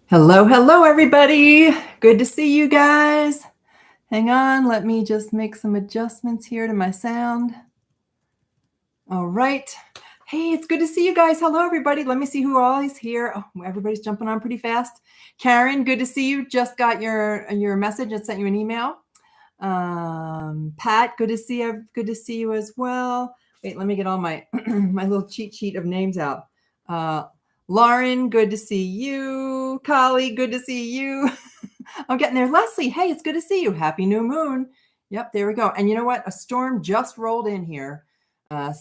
Hello, hello, everybody. Good to see you guys. Hang on, let me just make some adjustments here to my sound. All right. Hey, it's good to see you guys. Hello, everybody. Let me see who all is here. Oh, everybody's jumping on pretty fast. Karen, good to see you. Just got your message and sent you an email. Pat, good to see you. Good to see you as well. Wait, let me get all my my little cheat sheet of names out. Lauren, good to see you. Kali, good to see you. I'm getting there. Leslie, hey, it's good to see you. Happy new moon. Yep, there we go. And you know what? A storm just rolled in here.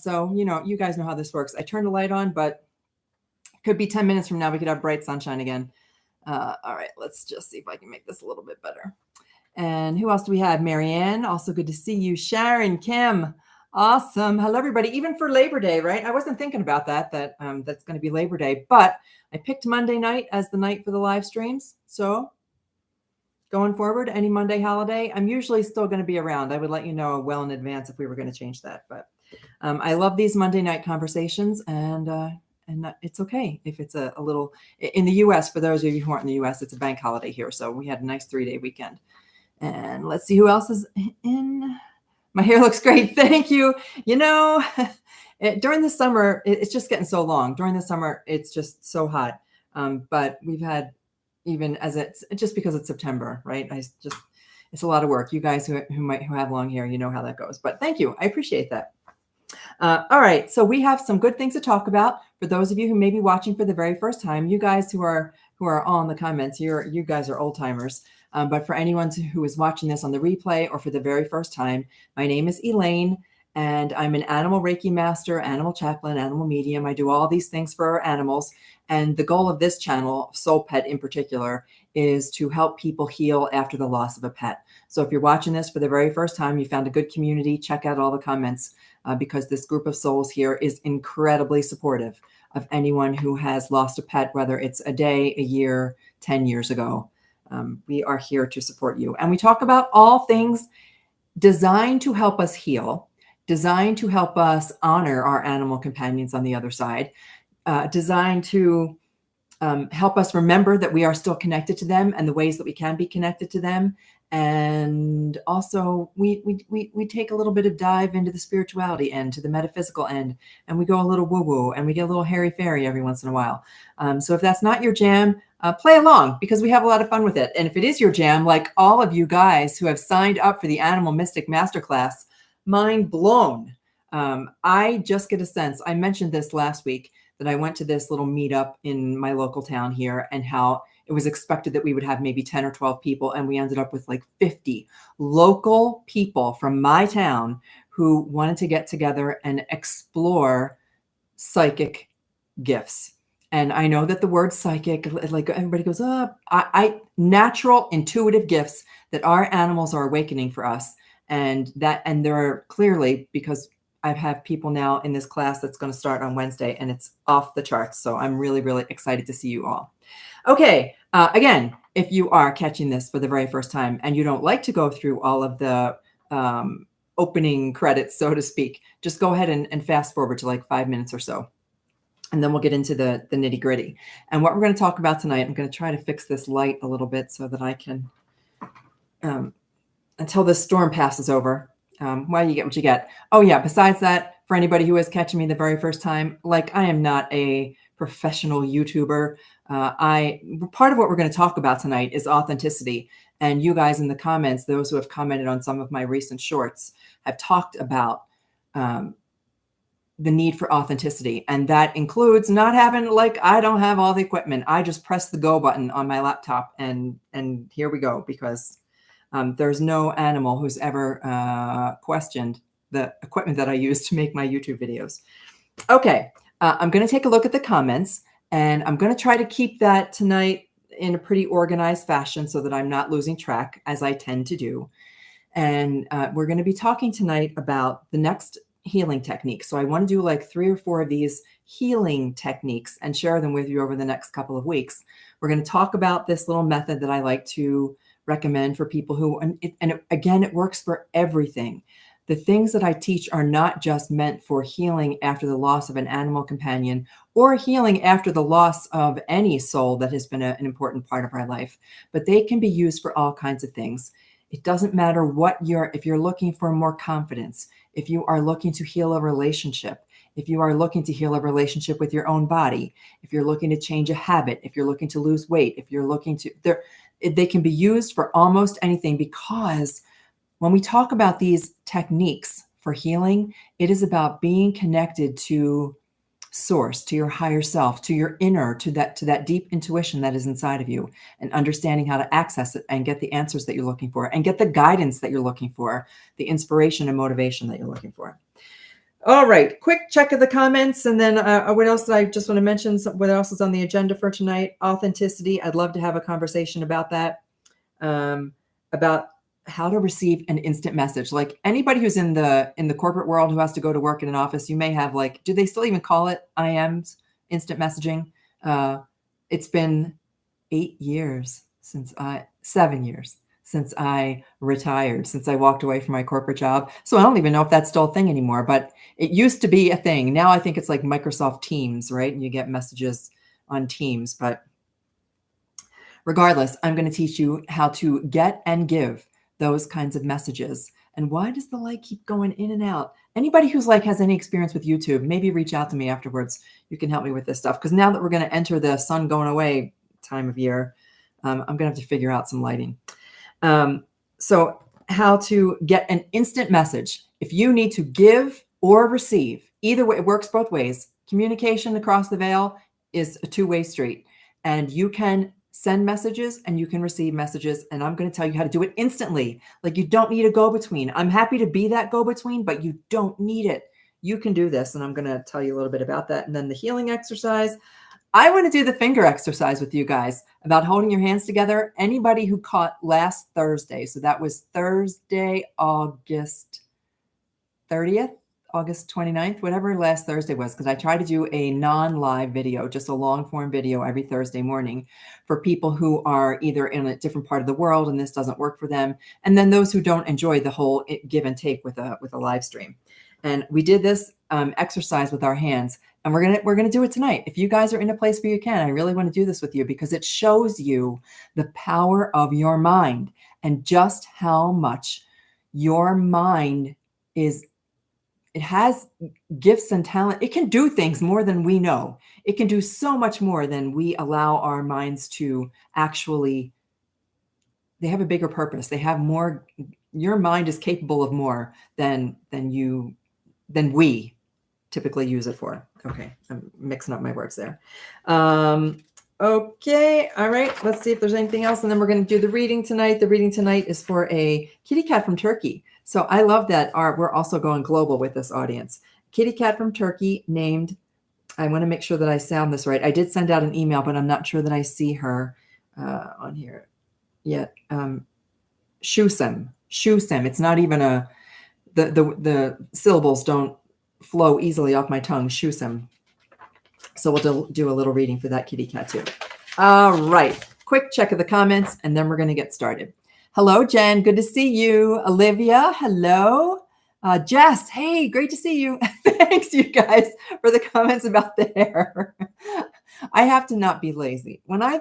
So, you guys know how this works. I turned the light on, but it could be 10 minutes from now. We could have bright sunshine again. All right, let's just see if I can make this a little bit better. And who else do we have? Marianne, also good to see you. Sharon, Kim, awesome. Hello, everybody. Even for Labor Day, right? I wasn't thinking about that's going to be Labor Day, but I picked Monday night as the night for the live streams. So going forward, any Monday holiday, I'm usually still going to be around. I would let you know well in advance if we were going to change that. But I love these Monday night conversations, and it's okay if it's a little in the U.S. For those of you who aren't in the U.S., it's a bank holiday here, so we had a nice 3-day weekend. And let's see who else is in. My hair looks great. Thank you. During the summer, it's just getting so long. During the summer, it's just so hot. But we've had, even as it's just because it's September, right? It's a lot of work. You guys who have long hair, you know how that goes. But thank you. I appreciate that. All right. So we have some good things to talk about. For those of you who may be watching for the very first time, you guys who are all in the comments, you guys are old timers. But for anyone who is watching this on the replay or for the very first time, my name is Elaine, and I'm an animal Reiki master, animal chaplain, animal medium. I do all these things for our animals. And the goal of this channel, SoulPet in particular, is to help people heal after the loss of a pet. So if you're watching this for the very first time, you found a good community, check out all the comments because this group of souls here is incredibly supportive of anyone who has lost a pet, whether it's a day, a year, 10 years ago. We are here to support you. And we talk about all things designed to help us heal, designed to help us honor our animal companions on the other side, designed to help us remember that we are still connected to them and the ways that we can be connected to them. And also we take a little bit of dive into the spirituality end, to the metaphysical end, and we go a little woo-woo, and we get a little hairy-fairy every once in a while. So if that's not your jam, play along, because we have a lot of fun with it. And if it is your jam, like all of you guys who have signed up for the Animal Mystic Masterclass, mind blown. I just get a sense, I mentioned this last week, that I went to this little meetup in my local town here, and how it was expected that we would have maybe 10 or 12 people, and we ended up with like 50 local people from my town who wanted to get together and explore psychic gifts. And I know that the word psychic, like everybody goes, I natural intuitive gifts that our animals are awakening for us. And there are clearly, because I have people now in this class that's going to start on Wednesday, and it's off the charts. So I'm really, really excited to see you all. Okay. Again, if you are catching this for the very first time and you don't like to go through all of the opening credits, so to speak, just go ahead and fast forward to like 5 minutes or so. And then we'll get into the nitty gritty. And what we're going to talk about tonight, I'm going to try to fix this light a little bit so that I can, until this storm passes over. Well, you get what you get. Oh yeah. Besides that, for anybody who is catching me the very first time, like, I am not a professional YouTuber. Part of what we're going to talk about tonight is authenticity. And you guys in the comments, those who have commented on some of my recent shorts, have talked about the need for authenticity. And that includes not having, like, I don't have all the equipment. I just press the go button on my laptop and here we go, because there's no animal who's ever questioned the equipment that I use to make my YouTube videos. Okay. I'm going to take a look at the comments, and I'm going to try to keep that tonight in a pretty organized fashion so that I'm not losing track, as I tend to do. And we're going to be talking tonight about the next healing technique. So I want to do like 3 or 4 of these healing techniques and share them with you over the next couple of weeks. We're going to talk about this little method that I like to recommend for people who, again, it works for everything. The things that I teach are not just meant for healing after the loss of an animal companion or healing after the loss of any soul that has been an important part of our life. But they can be used for all kinds of things. It doesn't matter if you're looking for more confidence, if you are looking to heal a relationship, if you are looking to heal a relationship with your own body, if you're looking to change a habit, if you're looking to lose weight, if you're looking to, they can be used for almost anything, because when we talk about these techniques for healing, it is about being connected to source, to your higher self, to your inner, to that deep intuition that is inside of you, and understanding how to access it and get the answers that you're looking for, and get the guidance that you're looking for, the inspiration and motivation that you're looking for. All right, quick check of the comments, and then what else did I just want to mention? What else is on the agenda for tonight? Authenticity. I'd love to have a conversation about that, about how to receive an instant message. Like anybody who's in the corporate world who has to go to work in an office, you may have do they still even call it IMs, instant messaging? It's been 7 years since I retired, since I walked away from my corporate job. So I don't even know if that's still a thing anymore, but it used to be a thing. Now I think it's like Microsoft Teams, right? And you get messages on Teams. But regardless, I'm going to teach you how to get and give those kinds of messages. And why does the light keep going in and out? Anybody who's has any experience with YouTube, maybe reach out to me afterwards. You can help me with this stuff. Because now that we're going to enter the sun going away time of year, I'm going to have to figure out some lighting. So how to get an instant message. If you need to give or receive, either way, it works both ways. Communication across the veil is a two-way street. And you can send messages and you can receive messages. And I'm going to tell you how to do it instantly. You don't need a go-between. I'm happy to be that go-between, but you don't need it. You can do this. And I'm going to tell you a little bit about that. And then the healing exercise. I want to do the finger exercise with you guys about holding your hands together. Anybody who caught last Thursday, so that was Thursday, August 30th, August 29th, whatever last Thursday was, because I try to do a non-live video, just a long form video every Thursday morning for people who are either in a different part of the world and this doesn't work for them, and then those who don't enjoy the whole give and take with a live stream. And we did this exercise with our hands, and we're gonna do it tonight. If you guys are in a place where you can, I really want to do this with you, because it shows you the power of your mind and just how much your mind it has gifts and talent. It can do things more than we know. It can do so much more than we allow our minds to actually. They have a bigger purpose. They have more. Your mind is capable of more than we typically use it for. Okay, I'm mixing up my words there. Okay, all right. Let's see if there's anything else, and then we're going to do the reading tonight. The reading tonight is for a kitty cat from Turkey. So I love that we're also going global with this audience. Kitty cat from Turkey named, I want to make sure that I sound this right. I did send out an email, but I'm not sure that I see her on here yet. Shusem. It's not even the syllables don't flow easily off my tongue. Shusem. So we'll do a little reading for that kitty cat too. All right. Quick check of the comments, and then we're going to get started. Hello, Jen. Good to see you. Olivia, hello. Jess, hey, great to see you. Thanks, you guys, for the comments about the hair. I have to not be lazy. When I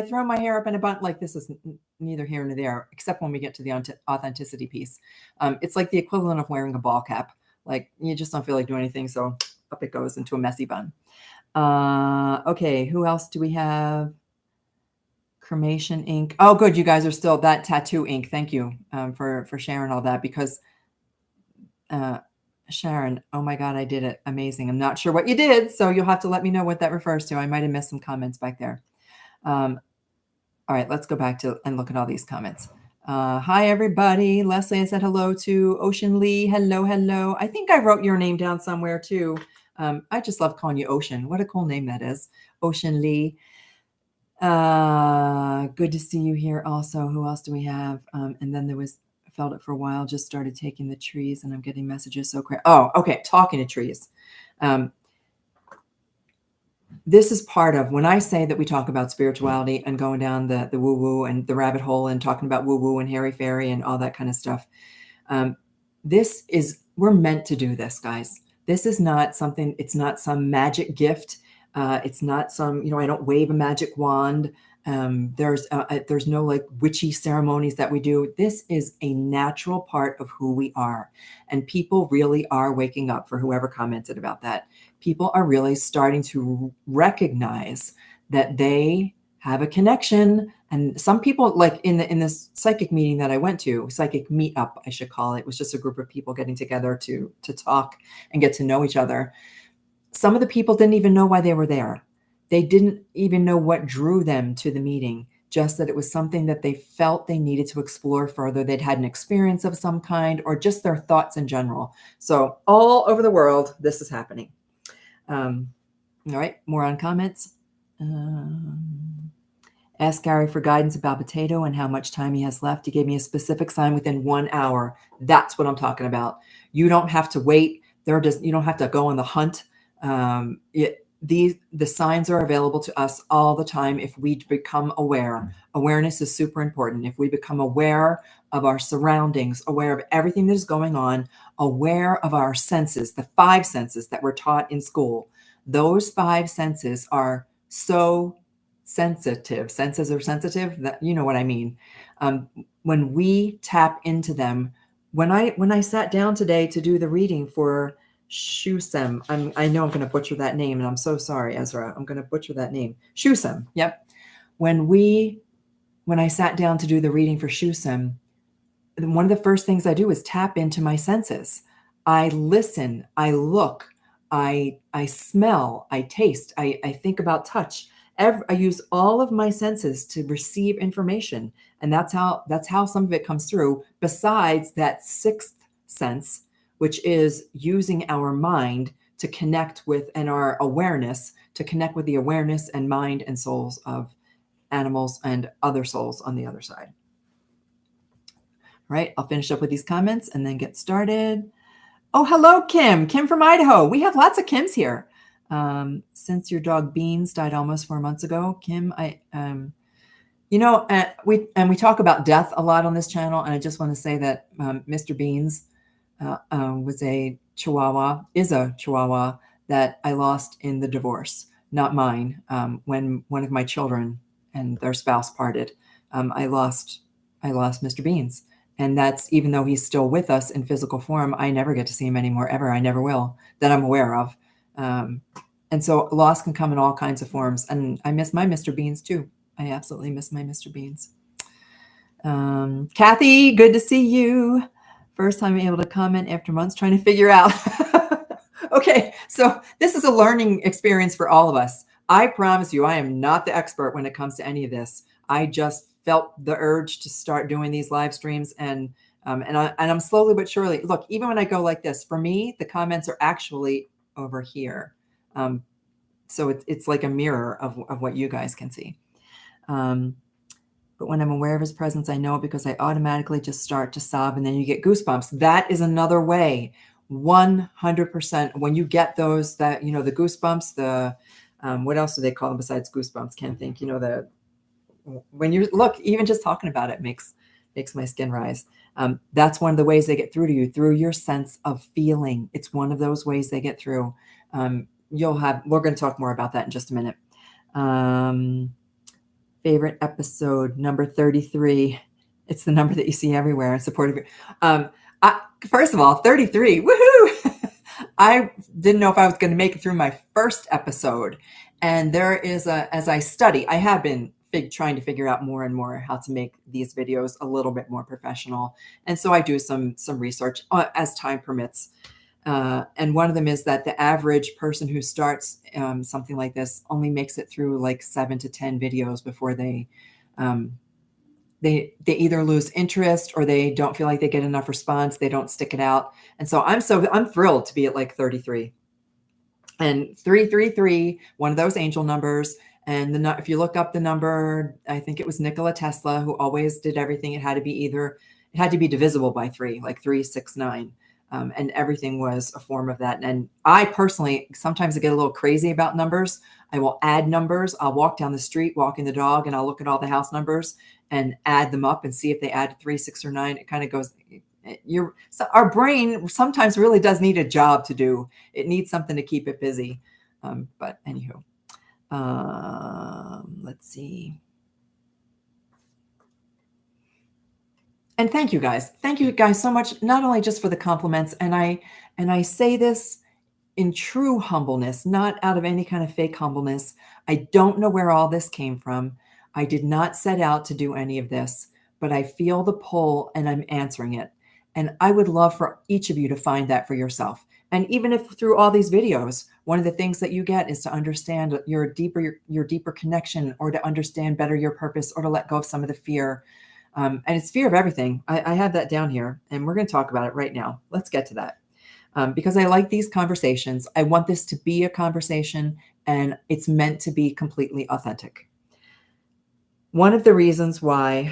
throw my hair up in a bun, this is neither here nor there, except when we get to the authenticity piece. It's like the equivalent of wearing a ball cap. You just don't feel like doing anything, so up it goes into a messy bun. Okay, who else do we have? Cremation ink. Oh, good. You guys are still that tattoo ink. Thank you for sharing all that, because Sharon, oh my God, I did it. Amazing. I'm not sure what you did, so you'll have to let me know what that refers to. I might have missed some comments back there. All right, let's go back to and look at all these comments. Hi, everybody. Leslie, I said hello to Ocean Lee. Hello, hello. I think I wrote your name down somewhere too. I just love calling you Ocean. What a cool name that is. Ocean Lee. Good to see you here also. Who else do we have? And then there was, I felt it for a while, just started taking the trees, and I'm getting messages so crazy. Oh, okay. Talking to trees. This is part of when I say that we talk about spirituality and going down the woo-woo and the rabbit hole and talking about woo-woo and hairy fairy and all that kind of stuff. We're meant to do this, guys. This is not something, it's not some magic gift. It's not some, I don't wave a magic wand. There's no like witchy ceremonies that we do. This is a natural part of who we are. And people really are waking up. For whoever commented about that, people are really starting to recognize that they have a connection. And some people, like in this psychic meeting that I went to, psychic meetup, I should call it, was just a group of people getting together to talk and get to know each other. Some of the people didn't even know why they were there. They didn't even know what drew them to the meeting, just that it was something that they felt they needed to explore further. They'd had an experience of some kind, or just their thoughts in general. So all over the world, this is happening. All right, more on comments. Ask Gary for guidance about potato and how much time he has left. He gave me a specific sign within 1 hour. That's what I'm talking about. You don't have to wait. You don't have to go on the hunt. The signs are available to us all the time if we become aware. Awareness is super important. If we become aware of our surroundings, aware of everything that is going on, aware of our senses, the 5 senses that we're taught in school, those 5 senses are so sensitive. Senses are sensitive. That, you know what I mean. When we tap into them, when I sat down today to do the reading for Shusem. I know I'm going to butcher that name, and I'm so sorry, Ezra. I'm going to butcher that name. Shusem. Yep. When I sat down to do the reading for Shusem, one of the first things I do is tap into my senses. I listen. I look. I smell. I taste. I think about touch. I use all of my senses to receive information, and that's how some of it comes through. Besides that 6th sense, which is using our mind to connect with, and our awareness to connect with the awareness and mind and souls of animals and other souls on the other side. All right, I'll finish up with these comments and then get started. Oh, hello, Kim. Kim from Idaho. We have lots of Kims here. Since your dog Beans died almost 4 months ago, Kim, we talk about death a lot on this channel, and I just want to say that Mr. Beans is a Chihuahua that I lost in the divorce, not mine. When one of my children and their spouse parted, I lost Mr. Beans. And that's, even though he's still with us in physical form, I never get to see him anymore, ever. I never will, that I'm aware of. And so loss can come in all kinds of forms. And I miss my Mr. Beans too. I absolutely miss my Mr. Beans. Kathy, good to see you. First time able to comment after months trying to figure out. Okay, so this is a learning experience for all of us. I promise you, I am not the expert when it comes to any of this. I just felt the urge to start doing these live streams, and I'm slowly but surely. Look, even when I go like this, for me, the comments are actually over here. So it's like a mirror of what you guys can see. But when I'm aware of his presence, I know it because I automatically just start to sob, and then you get goosebumps. That is another way. 100%. When you get those, that, the goosebumps, the, what else do they call them besides goosebumps? Can't think, when you look, even just talking about it makes my skin rise. That's one of the ways they get through to you, through your sense of feeling. It's one of those ways they get through. We're going to talk more about that in just a minute. Favorite episode, number 33. It's the number that you see everywhere in support of you. First of all, 33, woohoo! I didn't know if I was going to make it through my first episode. And there is as I study, I have been trying to figure out more and more how to make these videos a little bit more professional. And so I do some research as time permits. And one of them is that the average person who starts something like this only makes it through like 7 to 10 videos before they either lose interest, or they don't feel like they get enough response. They don't stick it out. And so I'm thrilled to be at like 33. And 333, one of those angel numbers. And if you look up the number, I think it was Nikola Tesla who always did everything. It had to be divisible by 3, like 3, 6, 9. And everything was a form of that. And I personally, sometimes I get a little crazy about numbers. I will add numbers. I'll walk down the street, walking the dog, and I'll look at all the house numbers and add them up and see if they add 3, 6, or 9. It kind of goes, our brain sometimes really does need a job to do. It needs something to keep it busy. But anywho, Let's see. And thank you guys. Thank you guys so much, not only just for the compliments, and I say this in true humbleness, not out of any kind of fake humbleness. I don't know where all this came from. I did not set out to do any of this, but I feel the pull and I'm answering it. And I would love for each of you to find that for yourself. And even if through all these videos, one of the things that you get is to understand your deeper connection, or to understand better your purpose, or to let go of some of the fear. And it's fear of everything. I have that down here, and we're going to talk about it right now. Let's get to that. Because I like these conversations. I want this to be a conversation, and it's meant to be completely authentic. One of the reasons why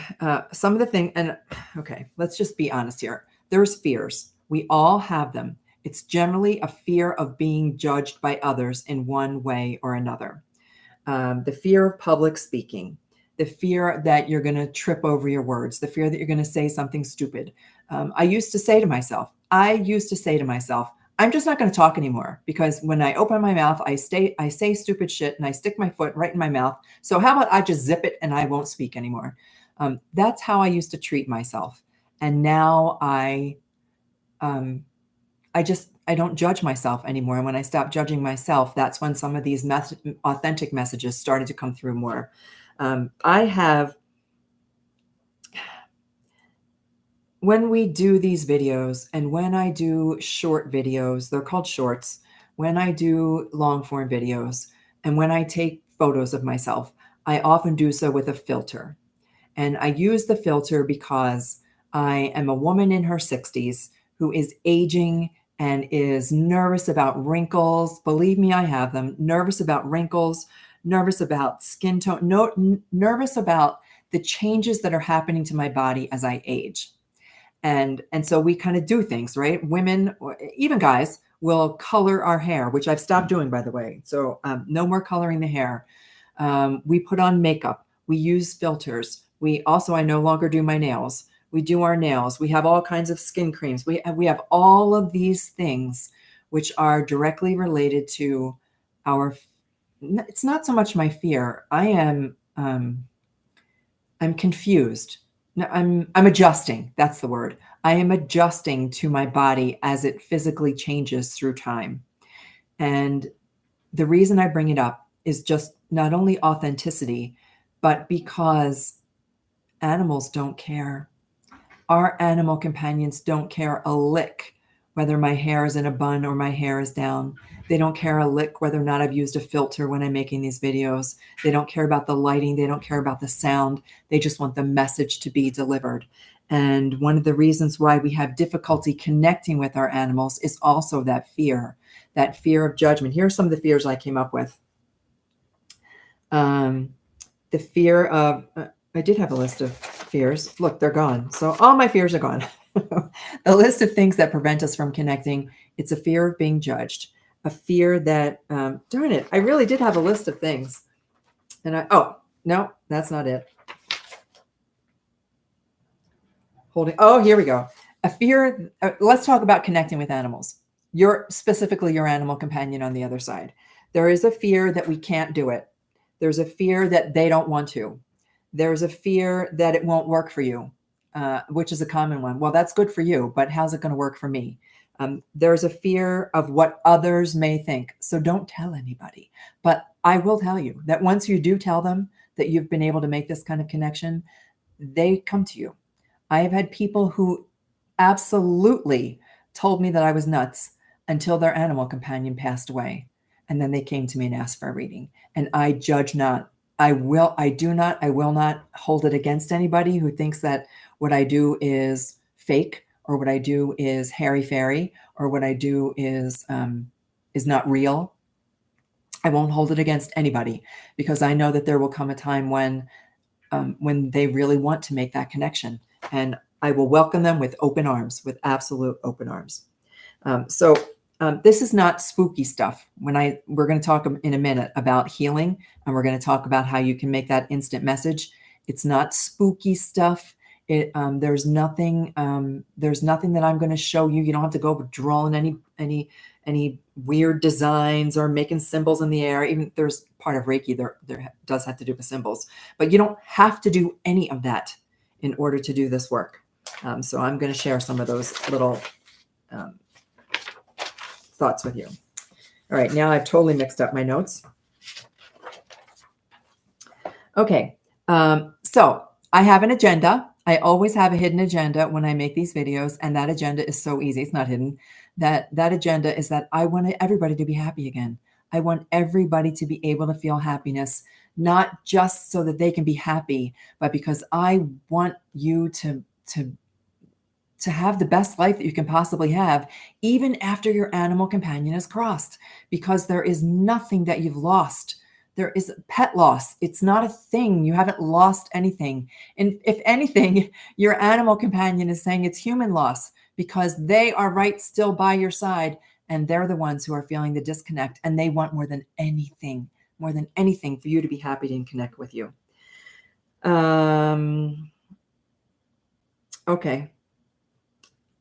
some of the things, and okay, let's just be honest here. There's fears. We all have them. It's generally a fear of being judged by others in one way or another. The fear of public speaking, the fear that you're going to trip over your words, the fear that you're going to say something stupid. I used to say to myself, I'm just not going to talk anymore, because when I open my mouth, I say stupid shit and I stick my foot right in my mouth. So how about I just zip it and I won't speak anymore? That's how I used to treat myself. And now I don't judge myself anymore. And when I stopped judging myself, that's when some of these authentic messages started to come through more. When we do these videos, and when I do short videos, they're called shorts, when I do long form videos, and when I take photos of myself, I often do so with a filter. And I use the filter because I am a woman in her 60s who is aging and is nervous about wrinkles. Believe me, I have them. Nervous about wrinkles, nervous about skin tone, nervous about the changes that are happening to my body as I age. And so we kind of do things, right? Women, or even guys, will color our hair, which I've stopped doing, by the way. So no more coloring the hair. We put on makeup. We use filters. I no longer do my nails. We do our nails. We have all kinds of skin creams. We have all of these things which are directly related to it's not so much my fear. I'm confused. No, I'm adjusting. That's the word. I am adjusting to my body as it physically changes through time. And the reason I bring it up is just not only authenticity, but because animals don't care. Our animal companions don't care a lick whether my hair is in a bun or my hair is down. They don't care a lick whether or not I've used a filter when I'm making these videos. They don't care about the lighting. They don't care about the sound. They just want the message to be delivered. And one of the reasons why we have difficulty connecting with our animals is also that fear of judgment. Here are some of the fears I came up with. The fear of, I did have a list of fears. Look, they're gone. So all my fears are gone. A list of things that prevent us from connecting. It's a fear of being judged, a fear that, darn it, I really did have a list of things. And no, that's not it. Here we go. A fear. Let's talk about connecting with animals. Specifically your animal companion on the other side. There is a fear that we can't do it. There's a fear that they don't want to. There's a fear that it won't work for you, which is a common one. Well, that's good for you, but how's it going to work for me? There's a fear of what others may think. So don't tell anybody. But I will tell you that once you do tell them that you've been able to make this kind of connection, they come to you. I have had people who absolutely told me that I was nuts until their animal companion passed away. And then they came to me and asked for a reading. And I judge not. I will not hold it against anybody who thinks that what I do is fake, or what I do is hairy-fairy, or what I do is not real. I won't hold it against anybody, because I know that there will come a time when they really want to make that connection, and I will welcome them with open arms, with absolute open arms. This is not spooky stuff. We're going to talk in a minute about healing, and we're going to talk about how you can make that instant message. It's not spooky stuff. There's nothing that I'm going to show you. You don't have to go drawing any weird designs or making symbols in the air. Even there's part of Reiki there does have to do with symbols, but you don't have to do any of that in order to do this work. So I'm going to share some of those little thoughts with you. All right, now I've totally mixed up my notes. Okay, so I have an agenda. I always have a hidden agenda when I make these videos, and that agenda is so easy. It's not hidden. That agenda is that I want everybody to be happy again. I want everybody to be able to feel happiness, not just so that they can be happy, but because I want you to have the best life that you can possibly have, even after your animal companion is crossed, because there is nothing that you've lost. There is pet loss. It's not a thing. You haven't lost anything. And if anything, your animal companion is saying it's human loss, because they are right still by your side, and they're the ones who are feeling the disconnect, and they want more than anything for you to be happy and connect with you. Okay.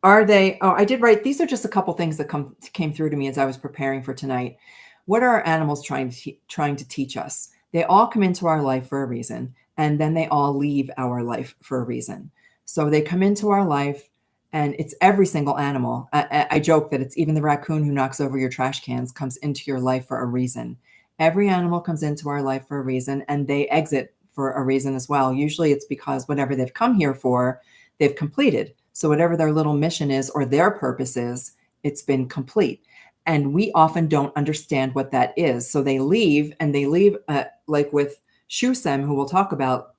Are they? Oh, I did write. These are just a couple things that came through to me as I was preparing for tonight. What are our animals trying to teach us? They all come into our life for a reason, and then they all leave our life for a reason. So they come into our life, and it's every single animal. I joke that it's even the raccoon who knocks over your trash cans comes into your life for a reason. Every animal comes into our life for a reason, and they exit for a reason as well. Usually it's because whatever they've come here for, they've completed. So whatever their little mission is or their purpose is, it's been complete. And we often don't understand what that is. So they leave, and they leave like with Shusem, who we'll talk about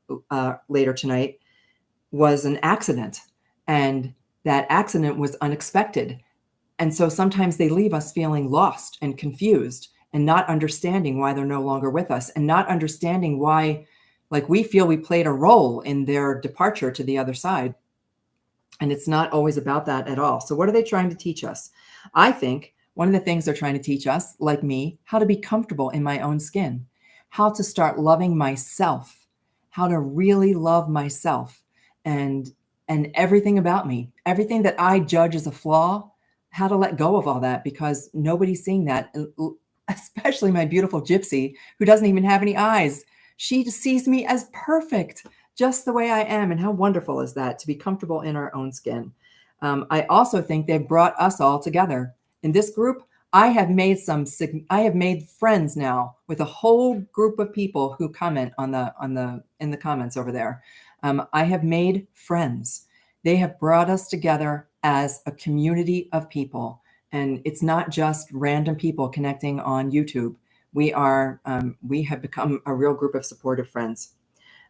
later tonight, was an accident. And that accident was unexpected. And so sometimes they leave us feeling lost and confused and not understanding why they're no longer with us, and not understanding why, like, we feel we played a role in their departure to the other side. And it's not always about that at all. So what are they trying to teach us? I think one of the things they're trying to teach us, like me, how to be comfortable in my own skin, how to start loving myself, how to really love myself, and everything about me, everything that I judge as a flaw, how to let go of all that, because nobody's seeing that, especially my beautiful gypsy, who doesn't even have any eyes. She just sees me as perfect, just the way I am. And how wonderful is that, to be comfortable in our own skin? I also think they've brought us all together. In this group, I have made friends now with a whole group of people who comment in the comments over there. I have made friends. They have brought us together as a community of people. And it's not just random people connecting on YouTube. We have become a real group of supportive friends.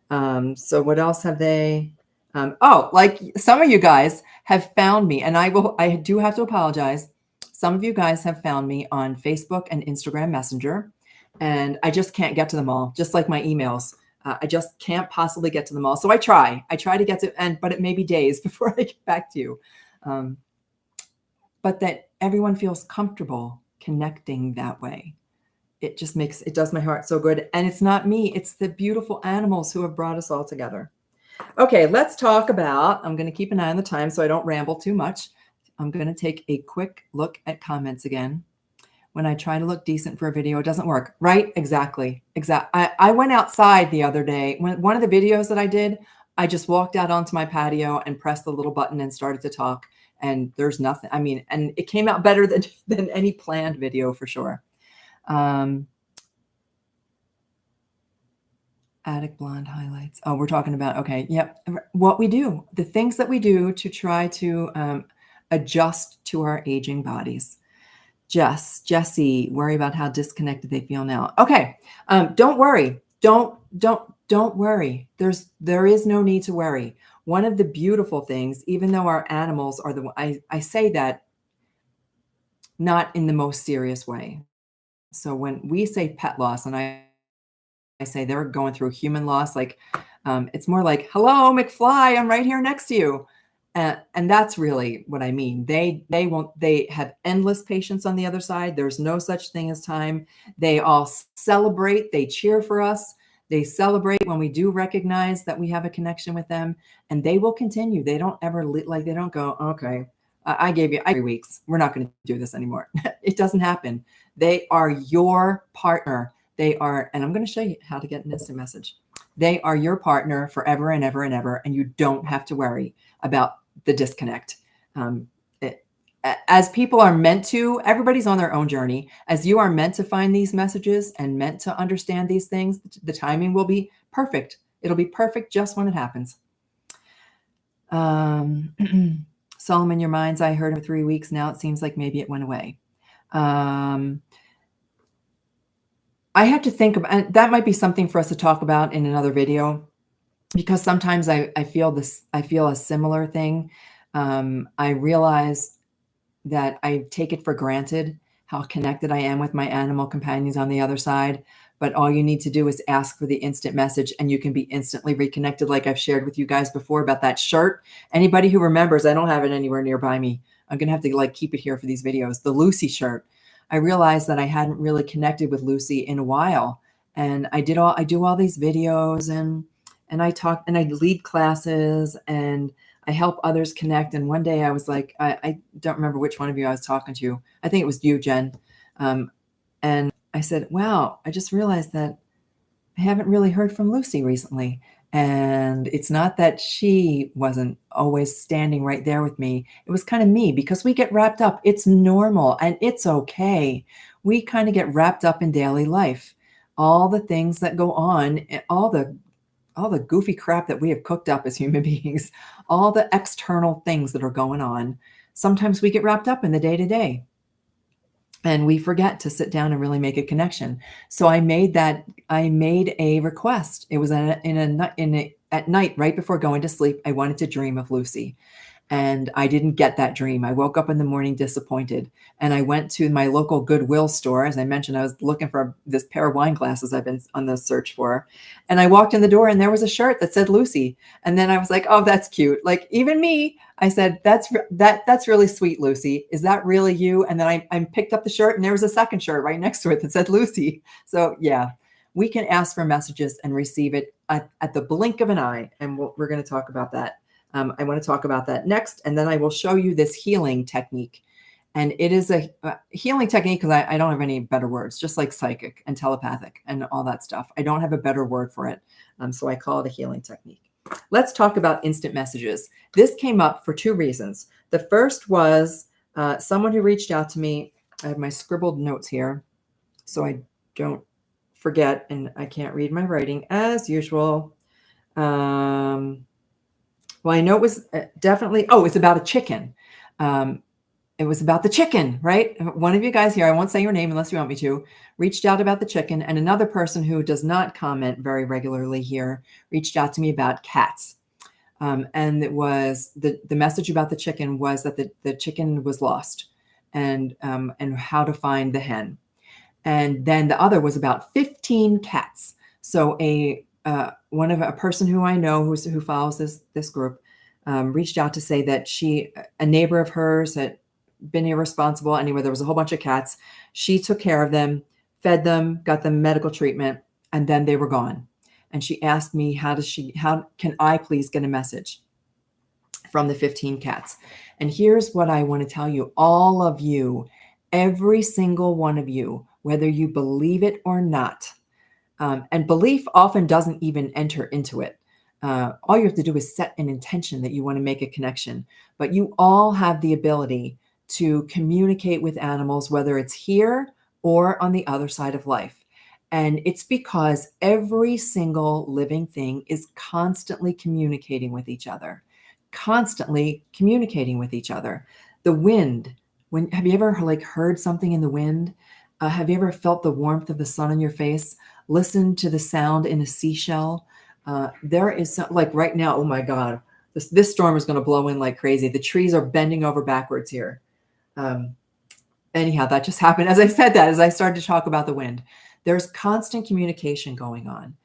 So what else have they? Like some of you guys have found me, and I do have to apologize. Some of you guys have found me on Facebook and Instagram Messenger, and I just can't get to them all, just like my emails. I just can't possibly get to them all. So I try to get to, but it may be days before I get back to you. But that everyone feels comfortable connecting that way. It does my heart so good. And it's not me, it's the beautiful animals who have brought us all together. Okay, let's talk about, I'm going to keep an eye on the time so I don't ramble too much. I'm going to take a quick look at comments again. When I try to look decent for a video, it doesn't work. Right? Exactly. I went outside the other day. One of the videos that I did, I just walked out onto my patio and pressed the little button and started to talk. And there's nothing. I mean, and it came out better than any planned video for sure. Attic blonde highlights. Oh, we're talking about, okay. Yep. What we do, the things that we do to try to adjust to our aging bodies. Jesse, worry about how disconnected they feel now. Okay. Don't worry. Don't worry. There is no need to worry. One of the beautiful things, even though our animals are I say that not in the most serious way. So when we say pet loss, and I say they're going through human loss, like it's more like, hello, McFly, I'm right here next to you. And that's really what I mean. They have endless patience on the other side. There's no such thing as time. They all celebrate. They cheer for us. They celebrate when we do recognize that we have a connection with them, and they will continue. They don't ever like, they don't go, okay, I gave you 3 weeks. We're not going to do this anymore. It doesn't happen. They are your partner. They are, and I'm going to show you how to get an instant message. They are your partner forever and ever and ever, and you don't have to worry about the disconnect. As people are meant to, everybody's on their own journey. As you are meant to find these messages and meant to understand these things, the timing will be perfect. It'll be perfect just when it happens. Solomon, your minds, I heard for 3 weeks. Now it seems like maybe it went away. I have to think about, and that might be something for us to talk about in another video, because sometimes I feel a similar thing. I realize that I take it for granted how connected I am with my animal companions on the other side. But all you need to do is ask for the instant message and you can be instantly reconnected, like I've shared with you guys before about that shirt. Anybody who remembers, I don't have it anywhere nearby me. I'm going to have to like keep it here for these videos. The Lucy shirt. I realized that I hadn't really connected with Lucy in a while. And I do all these videos and I talk and I lead classes and I help others connect. And one day I was like, I don't remember which one of you I was talking to. I think it was you, Jen. And I said, wow, I just realized that I haven't really heard from Lucy recently. And it's not that she wasn't always standing right there with me. It was kind of me, because we get wrapped up. It's normal and it's okay. We kind of get wrapped up in daily life. All the things that go on, all the goofy crap that we have cooked up as human beings, all the external things that are going on. Sometimes we get wrapped up in the day-to-day and we forget to sit down and really make a connection. So I made a request. It was at night, right before going to sleep. I wanted to dream of Lucy. And I didn't get that dream. I woke up in the morning disappointed. And I went to my local Goodwill store. As I mentioned, I was looking for this pair of wine glasses I've been on the search for. And I walked in the door and there was a shirt that said Lucy. And then I was like, oh, that's cute. Like even me, I said, that's really sweet, Lucy. Is that really you? And then I picked up the shirt and there was a second shirt right next to it that said Lucy. So yeah, we can ask for messages and receive it at the blink of an eye. And we're going to talk about that. I want to talk about that next, and then I will show you this healing technique. And it is a healing technique because I don't have any better words, just like psychic and telepathic and all that stuff. I don't have a better word for it. So I call it a healing technique. Let's talk about instant messages. This came up for 2 reasons. The first was someone who reached out to me. I have my scribbled notes here so I don't forget, and I can't read my writing as usual. Well, I know it was definitely, it's about a chicken. It was about the chicken, right? One of you guys here, I won't say your name unless you want me to, reached out about the chicken. And another person who does not comment very regularly here reached out to me about cats. And it was the message about the chicken was that the chicken was lost and how to find the hen. And then the other was about 15 cats. So a person who I know who follows this group reached out to say that a neighbor of hers had been irresponsible. Anyway, there was a whole bunch of cats. She took care of them, fed them, got them medical treatment, and then they were gone. And she asked me, how can I please get a message from the 15 cats? And here's what I want to tell you, all of you, every single one of you, whether you believe it or not. And belief often doesn't even enter into it. All you have to do is set an intention that you want to make a connection. But you all have the ability to communicate with animals, whether it's here or on the other side of life. And it's because every single living thing is constantly communicating with each other. Constantly communicating with each other. The wind. Have you ever heard something in the wind? Have you ever felt the warmth of the sun on your face? Listen to the sound in a seashell. There is right now, oh my God, this storm is going to blow in like crazy. The trees are bending over backwards here. Anyhow, that just happened. As I said that, as I started to talk about the wind, there's constant communication going on.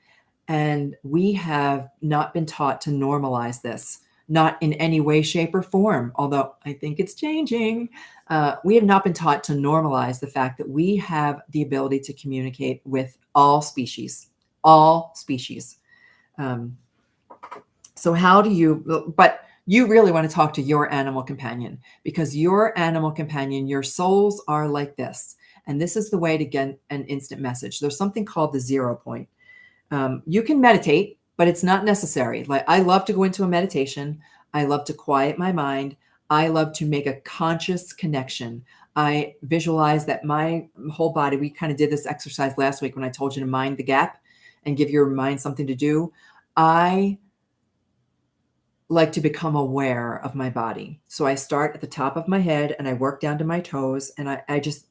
And we have not been taught to normalize this, not in any way, shape, or form, although I think it's changing. We have not been taught to normalize the fact that we have the ability to communicate with all species, all species. Um, so how do you, but you really want to talk to your animal companion, because your animal companion, your souls are like this. And this is the way to get an instant message. There's something called the 0 point. You can meditate, but it's not necessary. Like, I love to go into a meditation. I love to quiet my mind. I love to make a conscious connection. I visualize that my whole body, we kind of did this exercise last week when I told you to mind the gap and give your mind something to do. I like to become aware of my body. So I start at the top of my head and I work down to my toes, and I just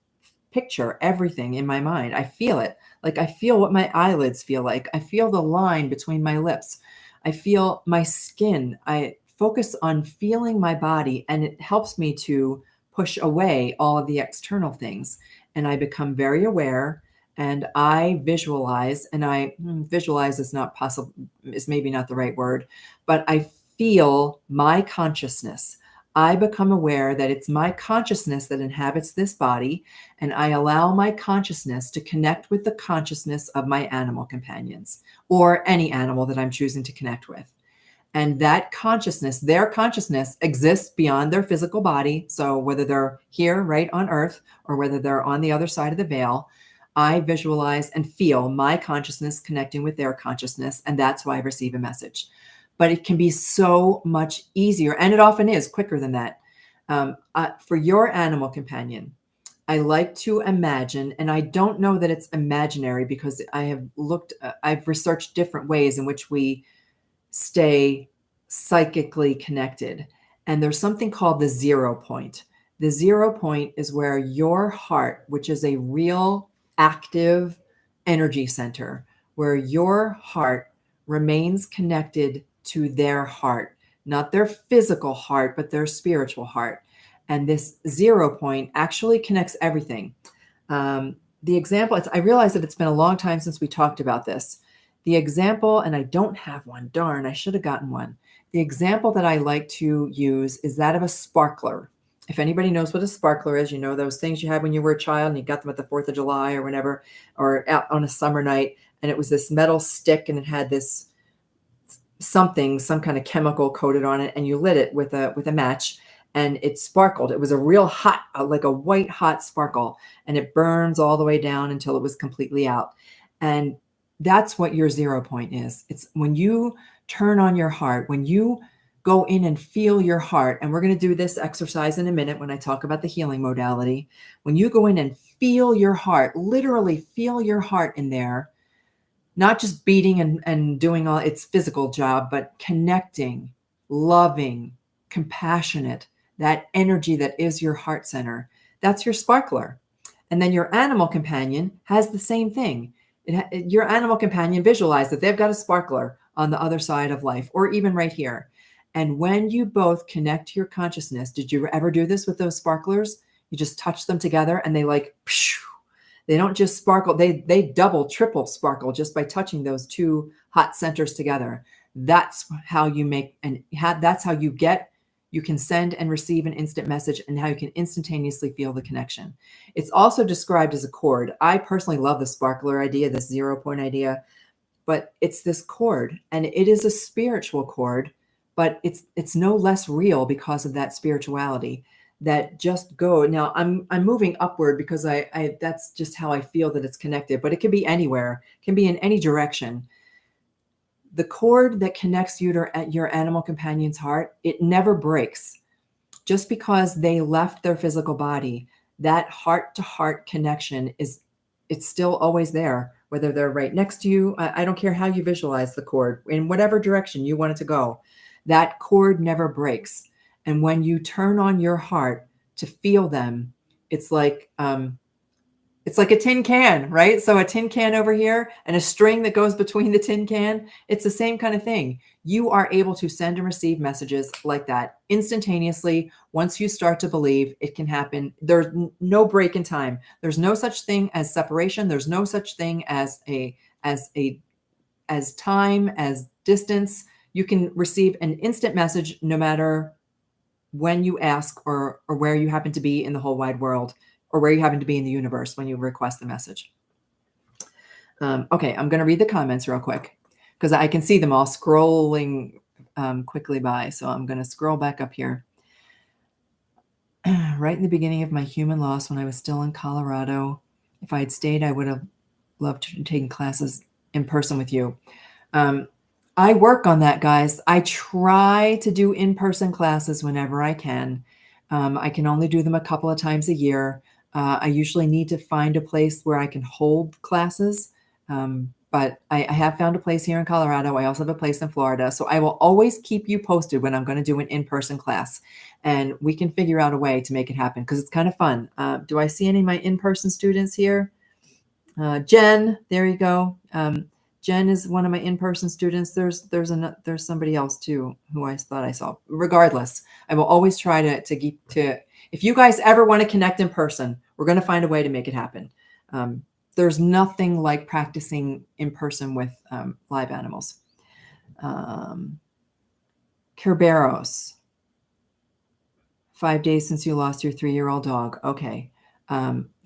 picture everything in my mind. I feel it. Like, I feel what my eyelids feel like. I feel the line between my lips. I feel my skin. I focus on feeling my body, and it helps me to push away all of the external things. And I become very aware, and I visualize, and visualize is not possible, is maybe not the right word, but I feel my consciousness. I become aware that it's my consciousness that inhabits this body, and I allow my consciousness to connect with the consciousness of my animal companions, or any animal that I'm choosing to connect with. And that consciousness, their consciousness, exists beyond their physical body. So whether they're here right on earth or whether they're on the other side of the veil, I visualize and feel my consciousness connecting with their consciousness, and that's why I receive a message. But it can be so much easier, and it often is quicker than that. For your animal companion, I like to imagine, and I don't know that it's imaginary, because I've researched different ways in which we stay psychically connected. And there's something called the 0 point. The 0 point is where your heart, which is a real active energy center, where your heart remains connected to their heart, not their physical heart, but their spiritual heart. And this 0 point actually connects everything. The example, I realize that it's been a long time since we talked about this. The example, and I don't have one, darn, I should have gotten one. The example that I like to use is that of a sparkler. If anybody knows what a sparkler is, you know, those things you had when you were a child and you got them at the 4th of July or whenever, or out on a summer night, and it was this metal stick and it had this some kind of chemical coated on it, and you lit it with a match, and it sparkled. It was a real hot, like a white hot sparkle, and it burns all the way down until it was completely out. And that's what your 0 point is. It's when you turn on your heart, when you go in and feel your heart. And we're going to do this exercise in a minute when I talk about the healing modality. When you go in and feel your heart, literally feel your heart in there, not just beating and doing all its physical job, but connecting, loving, compassionate, that energy that is your heart center. That's your sparkler. And then your animal companion has the same thing. Your animal companion, visualize that they've got a sparkler on the other side of life, or even right here. And when you both connect to your consciousness, did you ever do this with those sparklers? You just touch them together and they like, they don't just sparkle, they double, triple sparkle just by touching those two hot centers together. That's how you make, that's how you can send and receive an instant message, and how you can instantaneously feel the connection. It's also described as a cord. I personally love the sparkler idea, this 0 point idea, but it's this cord, and it is a spiritual cord, but it's no less real because of that spirituality that just go. Now I'm moving upward because I that's just how I feel that it's connected, but it can be anywhere, it can be in any direction. The cord that connects you to your animal companion's heart, it never breaks. Just because they left their physical body, that heart-to-heart connection it's still always there, whether they're right next to you. I don't care how you visualize the cord, in whatever direction you want it to go. That cord never breaks. And when you turn on your heart to feel them, it's like a tin can, right? So a tin can over here and a string that goes between the tin can, it's the same kind of thing. You are able to send and receive messages like that instantaneously. Once you start to believe, it can happen. There's no break in time. There's no such thing as separation. There's no such thing as time, as distance. You can receive an instant message no matter when you ask, or where you happen to be in the whole wide world, or where you happen to be in the universe when you request the message. Okay, I'm going to read the comments real quick because I can see them all scrolling quickly by. So I'm going to scroll back up here. Right in the beginning of my human loss, when I was still in Colorado, if I had stayed, I would have loved to take classes in person with you. I work on that, guys. I try to do in-person classes whenever I can. I can only do them a couple of times a year. I usually need to find a place where I can hold classes. But I have found a place here in Colorado. I also have a place in Florida. So I will always keep you posted when I'm going to do an in-person class. And we can figure out a way to make it happen because it's kind of fun. Do I see any of my in-person students here? Jen, there you go. Jen is one of my in-person students. There's somebody else too who I thought I saw. Regardless, I will always try to if you guys ever want to connect in person, we're going to find a way to make it happen. There's nothing like practicing in person with live animals. Kerberos, 5 days since you lost your 3-year-old dog. Okay.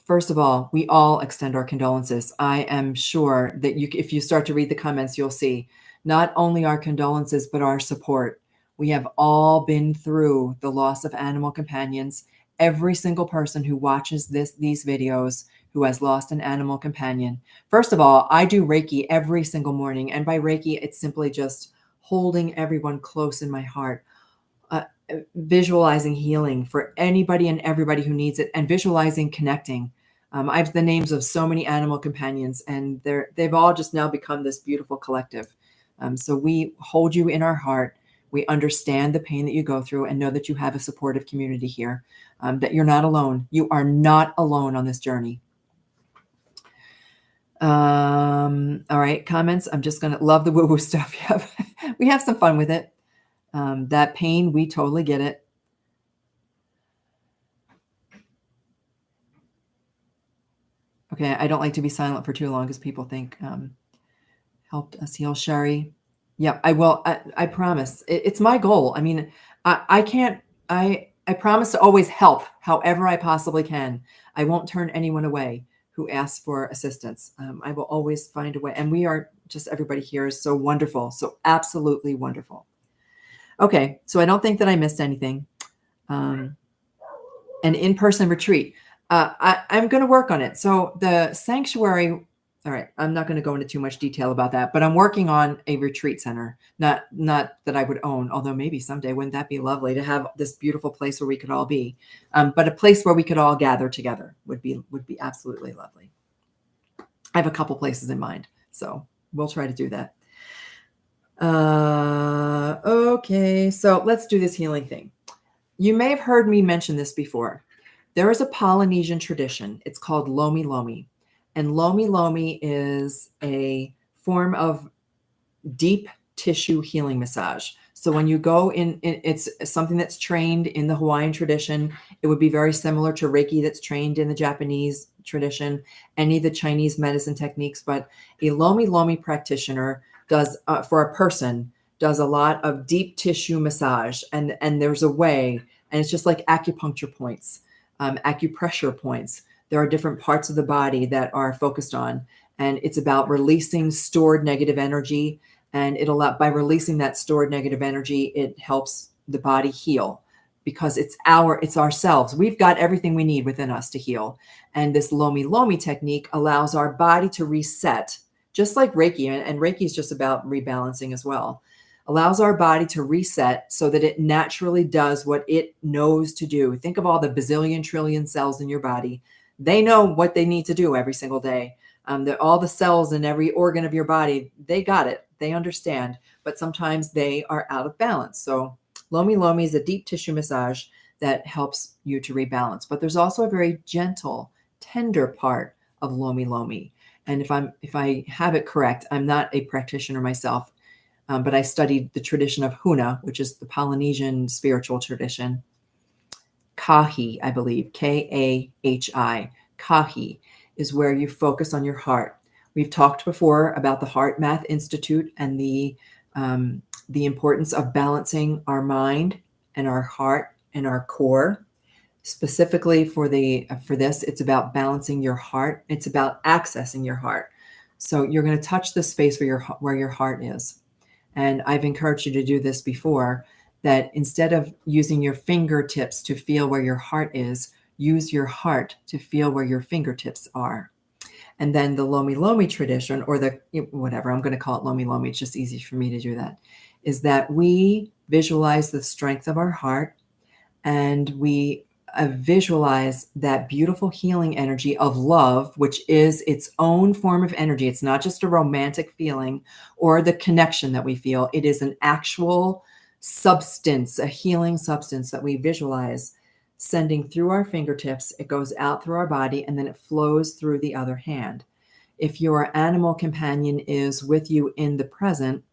First of all, we all extend our condolences. I am sure that if you start to read the comments, you'll see not only our condolences, but our support. We have all been through the loss of animal companions. Every single person who watches these videos who has lost an animal companion. First of all, I do Reiki every single morning. And by Reiki, it's simply just holding everyone close in my heart. Visualizing healing for anybody and everybody who needs it, and visualizing connecting. I have the names of so many animal companions, and they've all just now become this beautiful collective. So we hold you in our heart. We understand the pain that you go through and know that you have a supportive community here, that you're not alone. You are not alone on this journey. All right, comments. I'm just going to love the woo-woo stuff. We have some fun with it. That pain, we totally get it. Okay, I don't like to be silent for too long because people think helped us heal. Sherry. Yeah, I will. I promise. It's my goal. I mean, I can't. I promise to always help however I possibly can. I won't turn anyone away who asks for assistance. I will always find a way. And we are just, everybody here is so wonderful. So absolutely wonderful. Okay, so I don't think that I missed anything. An in-person retreat. I'm going to work on it. So the sanctuary, all right, I'm not going to go into too much detail about that, but I'm working on a retreat center, not that I would own, although maybe someday, wouldn't that be lovely to have this beautiful place where we could all be, but a place where we could all gather together would be absolutely lovely. I have a couple places in mind, so we'll try to do that. Okay, so let's do this healing thing. You may have heard me mention this before. There is a Polynesian tradition. It's called Lomi Lomi. And Lomi Lomi is a form of deep tissue healing massage. So when you go in, it's something that's trained in the Hawaiian tradition. It would be very similar to Reiki that's trained in the Japanese tradition, any of the Chinese medicine techniques. But a Lomi Lomi practitioner does, for a person, does a lot of deep tissue massage. And there's a way, and it's just like acupuncture points, acupressure points. There are different parts of the body that are focused on, and it's about releasing stored negative energy. And by releasing that stored negative energy, it helps the body heal because it's ourselves. We've got everything we need within us to heal. And this Lomi Lomi technique allows our body to reset, just like Reiki. And Reiki is just about rebalancing as well. Allows our body to reset so that it naturally does what it knows to do. Think of all the bazillion trillion cells in your body. They know what they need to do every single day. All the cells in every organ of your body, they got it. They understand, but sometimes they are out of balance. So Lomi Lomi is a deep tissue massage that helps you to rebalance. But there's also a very gentle, tender part of Lomi Lomi. And if I have it correct, I'm not a practitioner myself, but I studied the tradition of Huna, which is the Polynesian spiritual tradition. Kahi, I believe, Kahi. Kahi is where you focus on your heart. We've talked before about the Heart Math Institute and the importance of balancing our mind and our heart and our core. Specifically for this, it's about balancing your heart. It's about accessing your heart. So you're going to touch the space where your heart is. And I've encouraged you to do this before, that instead of using your fingertips to feel where your heart is, use your heart to feel where your fingertips are. And then the Lomi Lomi tradition, or the whatever, I'm going to call it Lomi Lomi, it's just easy for me to do that, is that we visualize the strength of our heart, and we visualize that beautiful healing energy of love, which is its own form of energy. It's not just a romantic feeling or the connection that we feel. It is an actual substance, a healing substance that we visualize sending through our fingertips. It goes out through our body, and then it flows through the other hand. If your animal companion is with you in the present,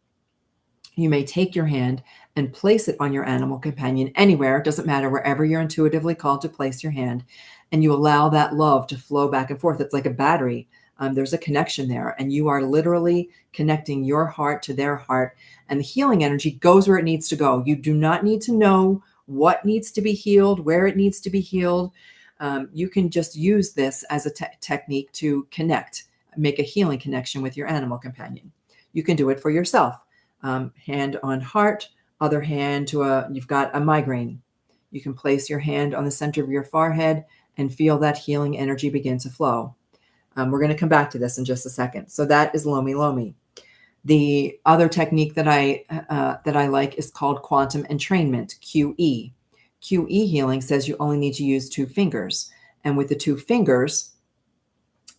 you may take your hand and place it on your animal companion anywhere. It doesn't matter, wherever you're intuitively called to place your hand, and you allow that love to flow back and forth. It's like a battery. There's a connection there, and you are literally connecting your heart to their heart, and the healing energy goes where it needs to go. You do not need to know what needs to be healed, where it needs to be healed. You can just use this as a technique to connect, make a healing connection with your animal companion. You can do it for yourself. Hand on heart, other hand to you've got a migraine. You can place your hand on the center of your forehead and feel that healing energy begin to flow. We're going to come back to this in just a second. So that is Lomi Lomi. The other technique that I like is called quantum entrainment, QE. QE healing says you only need to use 2 fingers. And with the 2 fingers,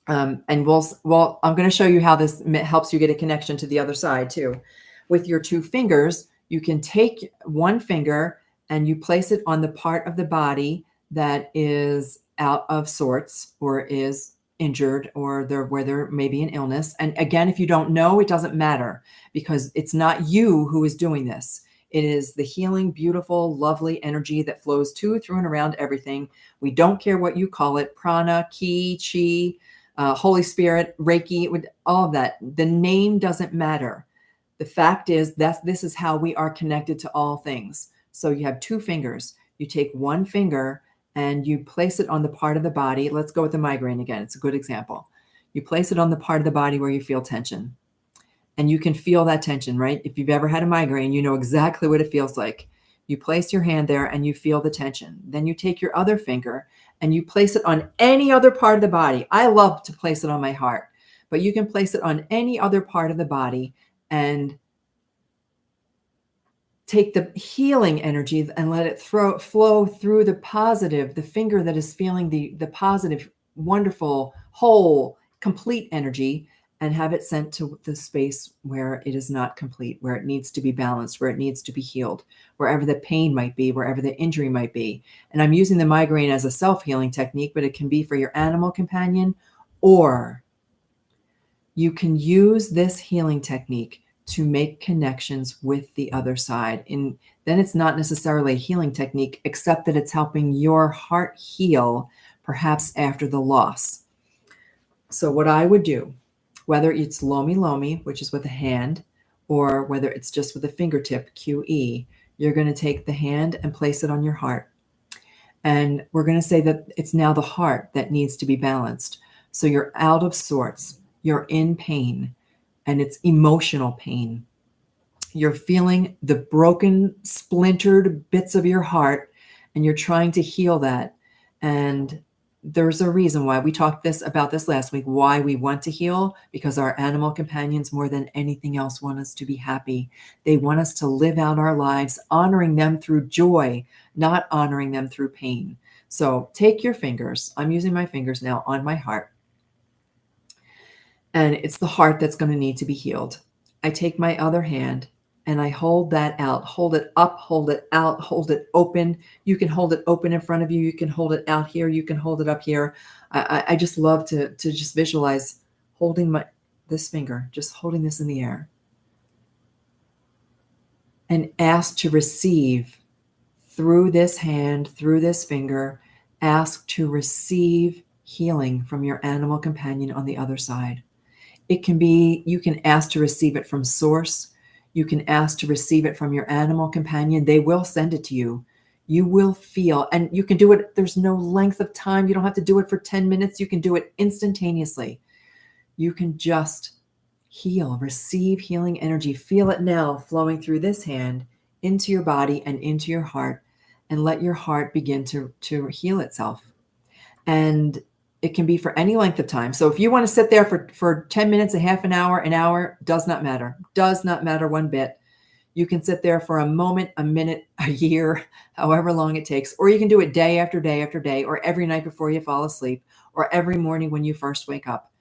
and I'm going to show you how this helps you get a connection to the other side too. With your 2 fingers, you can take one finger and you place it on the part of the body that is out of sorts or is injured, or where there may be an illness. And again, if you don't know, it doesn't matter, because it's not you who is doing this. It is the healing, beautiful, lovely energy that flows to, through, and around everything. We don't care what you call it: prana, ki, chi, Holy Spirit, Reiki, all of that. The name doesn't matter. The fact is that this is how we are connected to all things. So you have 2 fingers. You take one finger and you place it on the part of the body. Let's go with the migraine again. It's a good example. You place it on the part of the body where you feel tension. And you can feel that tension, right? If you've ever had a migraine, you know exactly what it feels like. You place your hand there and you feel the tension. Then you take your other finger and you place it on any other part of the body. I love to place it on my heart, but you can place it on any other part of the body and take the healing energy and let it flow through the positive, the finger that is feeling the positive, wonderful, whole, complete energy, and have it sent to the space where it is not complete, where it needs to be balanced, where it needs to be healed, wherever the pain might be, wherever the injury might be. And I'm using the migraine as a self-healing technique, but it can be for your animal companion, or you can use this healing technique to make connections with the other side. And then it's not necessarily a healing technique, except that it's helping your heart heal, perhaps after the loss. So what I would do, whether it's Lomi Lomi, which is with a hand, or whether it's just with a fingertip, QE, you're going to take the hand and place it on your heart. And we're going to say that it's now the heart that needs to be balanced. So you're out of sorts, you're in pain, and it's emotional pain. You're feeling the broken, splintered bits of your heart, and you're trying to heal that. And there's a reason why we talked about this last week, why we want to heal, because our animal companions, more than anything else, want us to be happy. They want us to live out our lives, honoring them through joy, not honoring them through pain. So take your fingers. I'm using my fingers now on my heart. And it's the heart that's going to need to be healed. I take my other hand and I hold that out, hold it up, hold it out, hold it open. You can hold it open in front of you. You can hold it out here. You can hold it up here. I just love to just visualize holding this finger, just holding this in the air, and ask to receive through this hand, through this finger, ask to receive healing from your animal companion on the other side. It can be, you can ask to receive it from source. You can ask to receive it from your animal companion. They will send it to you. You will feel, and you can do it. There's no length of time. You don't have to do it for 10 minutes. You can do it instantaneously. You can just Heal, receive healing energy. Feel it now flowing through this hand into your body and into your heart, and let your heart begin to heal itself. And it can be for any length of time. So if you want to sit there for 10 minutes, a half an hour, does not matter. Does not matter one bit. You can sit there for a moment, a minute, a year, however long it takes, or you can do it day after day after day, or every night before you fall asleep, or every morning when you first wake up.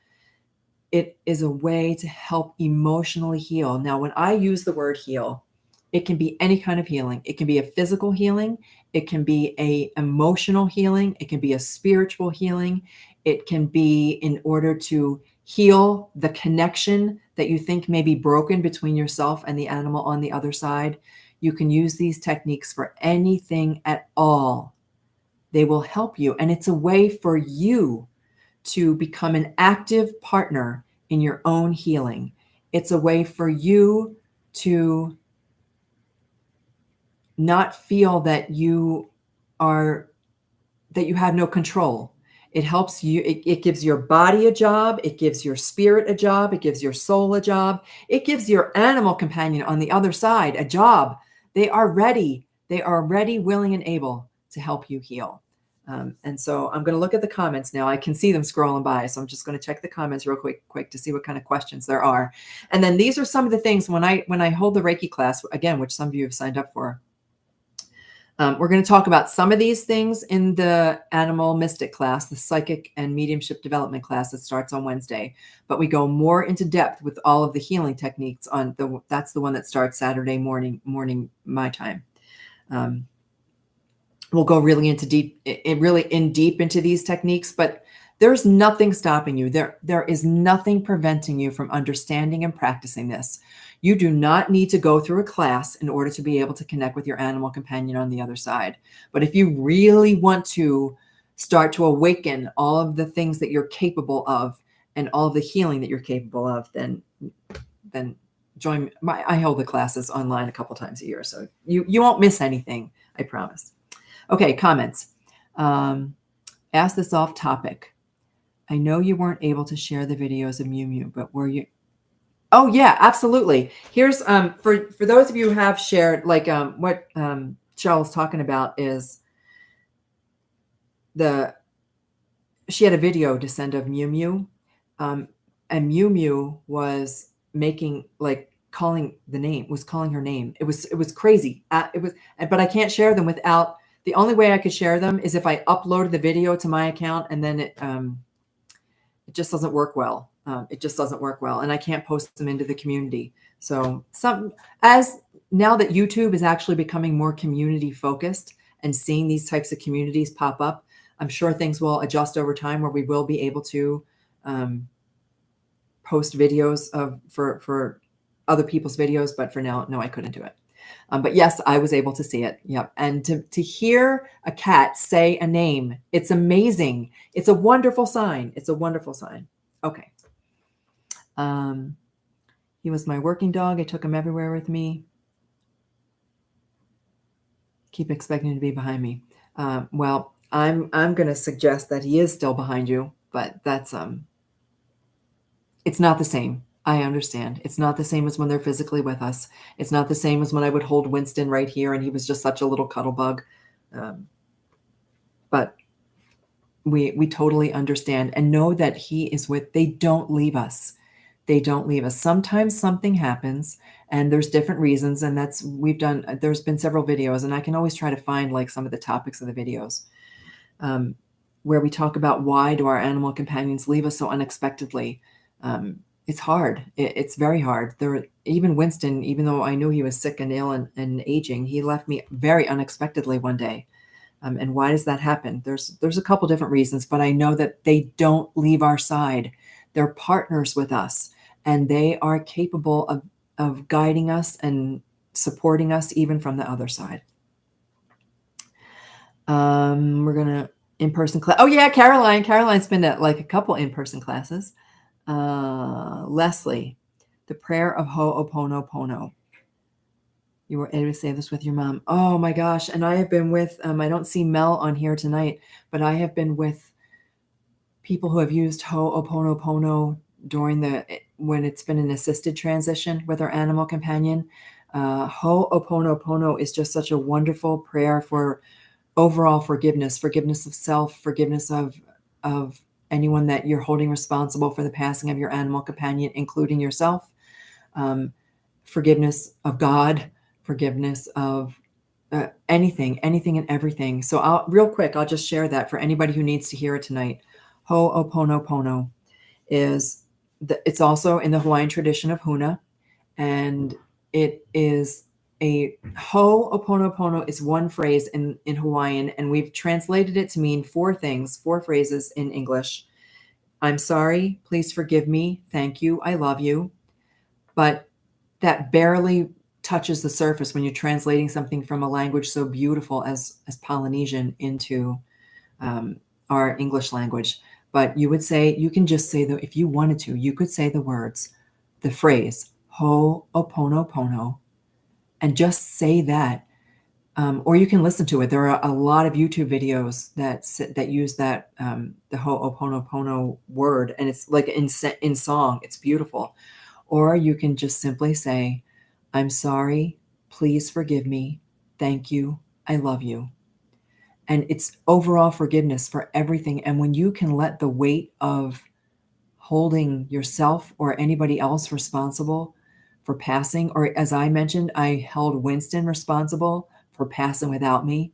It is a way to help emotionally heal. Now, when I use the word heal, it can be any kind of healing. It can be a physical healing. It can be a emotional healing. It can be a spiritual healing. It can be in order to heal the connection that you think may be broken between yourself and the animal on the other side. You can use these techniques for anything at all. They will help you. And it's a way for you to become an active partner in your own healing. It's a way for you to not feel that you have no control. It helps you. It gives your body a job. It gives your spirit a job. It gives your soul a job. It gives your animal companion on the other side a job. They are ready. They are ready, willing, and able to help you heal. And so I'm going to look at the comments now. I can see them scrolling by. So I'm just going to check the comments real quick to see what kind of questions there are. And then these are some of the things when I hold the Reiki class, again, which some of you have signed up for. We're going to talk about some of these things in the Animal Mystic class, the Psychic and Mediumship Development class that starts on Wednesday. But we go more into depth with all of the healing techniques that's the one that starts Saturday morning my time. We'll go really deep into these techniques, but there's nothing stopping you. There is nothing preventing you from understanding and practicing this. You do not need to go through a class in order to be able to connect with your animal companion on the other side. But if you really want to start to awaken all of the things that you're capable of and all of the healing that you're capable of, then join I hold the classes online a couple times a year. So you won't miss anything, I promise. Okay, comments. Ask this off topic. I know you weren't able to share the videos of Mew Mew, but were you? Oh yeah, absolutely. Here's for those of you who have shared, like what Cheryl's talking about is she had a video to send of Mew Mew, and Mew Mew was calling her name. It was crazy. But I can't share them without. The only way I could share them is if I uploaded the video to my account, and then it just doesn't work well. It just doesn't work well, and I can't post them into the community. So as now that YouTube is actually becoming more community focused and seeing these types of communities pop up, I'm sure things will adjust over time where we will be able to post videos for other people's videos. But for now, no, I couldn't do it. But yes, I was able to see it. Yep. And to hear a cat say a name, it's amazing. It's a wonderful sign. It's a wonderful sign. Okay. He was my working dog. I took him everywhere with me. Keep expecting him to be behind me. Well, I'm going to suggest that he is still behind you, but that's it's not the same. I understand. It's not the same as when they're physically with us. It's not the same as when I would hold Winston right here and he was just such a little cuddle bug. But we totally understand and know that they don't leave us. They don't leave us. Sometimes something happens and there's different reasons. And there's been several videos, and I can always try to find like some of the topics of the videos where we talk about why do our animal companions leave us so unexpectedly. It's hard. It's very hard. Even Winston, even though I knew he was sick and ill and aging, he left me very unexpectedly one day. And why does that happen? There's a couple different reasons, but I know that they don't leave our side. They're partners with us, and they are capable of guiding us and supporting us even from the other side. We're gonna in-person class. Oh yeah, Caroline. Caroline's been at like a couple in-person classes. Leslie, the prayer of Ho'oponopono. You were able to say this with your mom. Oh my gosh. And I have been with, I don't see Mel on here tonight, but I have been with people who have used Ho'oponopono when it's been an assisted transition with our animal companion. Ho'oponopono is just such a wonderful prayer for overall forgiveness of self, forgiveness of anyone that you're holding responsible for the passing of your animal companion, including yourself, forgiveness of God, forgiveness of anything and everything. So real quick, I'll just share that for anybody who needs to hear it tonight. Ho'oponopono it's also in the Hawaiian tradition of Huna, and it is Ho'oponopono is one phrase in Hawaiian, and we've translated it to mean four phrases in English. I'm sorry, please forgive me, thank you, I love you. But that barely touches the surface when you're translating something from a language so beautiful as Polynesian into our English language. But you can just say that if you wanted to, you could say the phrase Ho'oponopono, and just say that. Or you can listen to it. There are a lot of YouTube videos that use that, the Ho'oponopono word, and it's like in song. It's beautiful. Or you can just simply say, I'm sorry, please forgive me, thank you, I love you. And it's overall forgiveness for everything. And when you can let the weight of holding yourself or anybody else responsible for passing, or as I mentioned, I held Winston responsible for passing without me,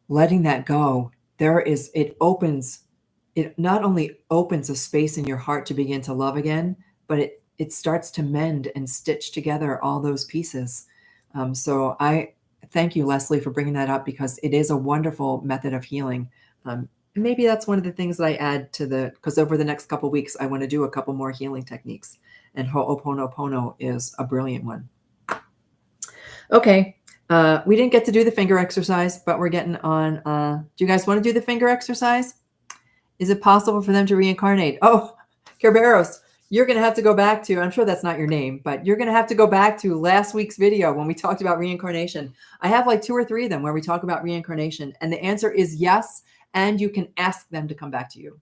letting that go, it not only opens a space in your heart to begin to love again, but it starts to mend and stitch together all those pieces. So I thank you, Leslie, for bringing that up, because it is a wonderful method of healing. Maybe that's one of the things that I add because over the next couple of weeks, I want to do a couple more healing techniques, and Ho'oponopono is a brilliant one. Okay. We didn't get to do the finger exercise, but we're getting on. Do you guys want to do the finger exercise? Is it possible for them to reincarnate? Oh, Kerberos, you're going to have to go back to, I'm sure that's not your name, but you're going to have to go back to last week's video when we talked about reincarnation. I have like 2 or 3 of them where we talk about reincarnation, and the answer is yes. And you can ask them to come back to you,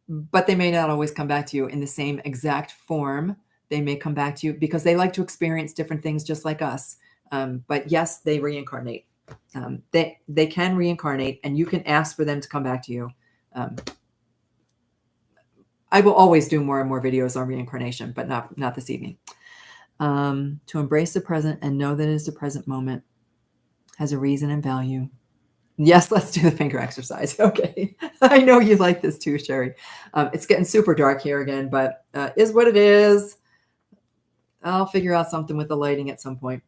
but they may not always come back to you in the same exact form. They may come back to you because they like to experience different things just like us. But yes, they reincarnate. They can reincarnate, and you can ask for them to come back to you. I will always do more and more videos on reincarnation, but not this evening. To embrace the present and know that it is the present moment has a reason and value. Yes, let's do the finger exercise. Okay. I know you like this too, Sherry. It's getting super dark here again, but is what it is. I'll figure out something with the lighting at some point.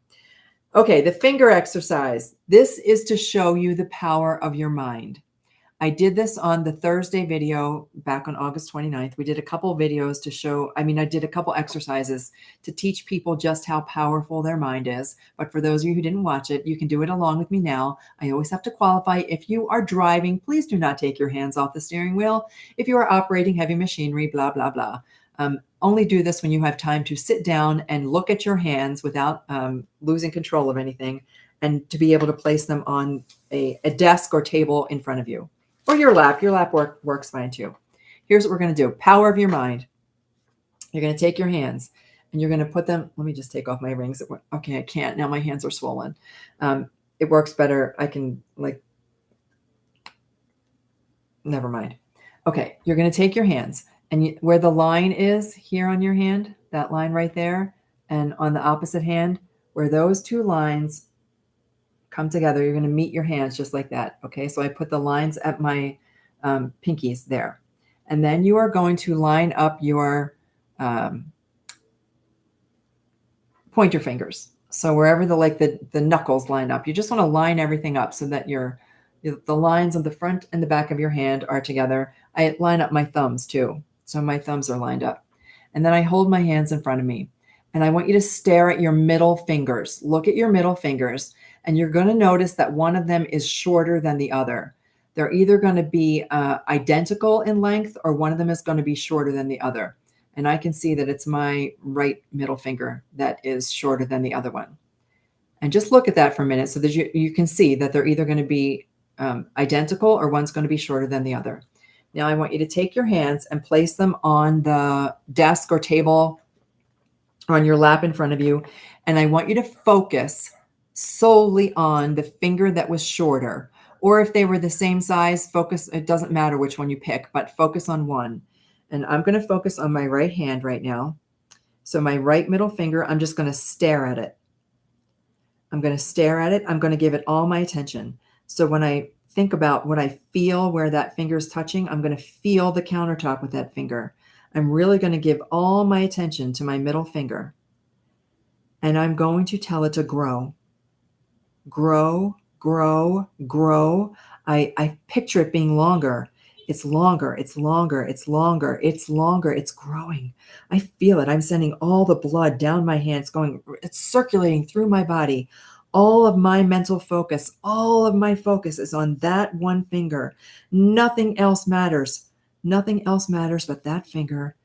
Okay, the finger exercise. This is to show you the power of your mind. I did this on the Thursday video back on August 29th. We did a couple of videos I did a couple exercises to teach people just how powerful their mind is. But for those of you who didn't watch it, you can do it along with me now. I always have to qualify. If you are driving, please do not take your hands off the steering wheel. If you are operating heavy machinery, blah, blah, blah. Only do this when you have time to sit down and look at your hands without losing control of anything, and to be able to place them on a desk or table in front of you. Or your lap. Your lap works fine too. Here's what we're going to do. Power of your mind. You're going to take your hands and you're going to put them. Let me just take off my rings. Okay, I can't. Now my hands are swollen. It works better. I can never mind. Okay, you're going to take your hands, and where the line is here on your hand, that line right there, and on the opposite hand, where those 2 lines come together, you're going to meet your hands just like that. Okay, so I put the lines at my pinkies there. And then you are going to line up your pointer fingers. So wherever the knuckles line up, you just want to line everything up so that the lines on the front and the back of your hand are together. I line up my thumbs too. So my thumbs are lined up. And then I hold my hands in front of me. And I want you to stare at your middle fingers. Look at your middle fingers. And you're going to notice that one of them is shorter than the other. They're either going to be identical in length, or one of them is going to be shorter than the other. And I can see that it's my right middle finger that is shorter than the other one. And just look at that for a minute so that you can see that they're either going to be identical, or one's going to be shorter than the other. Now I want you to take your hands and place them on the desk or table or on your lap in front of you. And I want you to focus solely on the finger that was shorter. Or if they were the same size, focus, it doesn't matter which one you pick, but focus on one. And I'm going to focus on my right hand right now. So my right middle finger, I'm just going to stare at it. I'm going to stare at it. I'm going to give it all my attention. So when I think about what I feel where that finger is touching, I'm going to feel the countertop with that finger. I'm really going to give all my attention to my middle finger. And I'm going to tell it to grow. Grow, grow, grow. I picture it being longer. It's longer, it's longer, it's longer, it's longer, it's growing. I feel it. I'm sending all the blood down my hands, it's circulating through my body. All of my mental focus, all of my focus is on that one finger. Nothing else matters. Nothing else matters but that finger.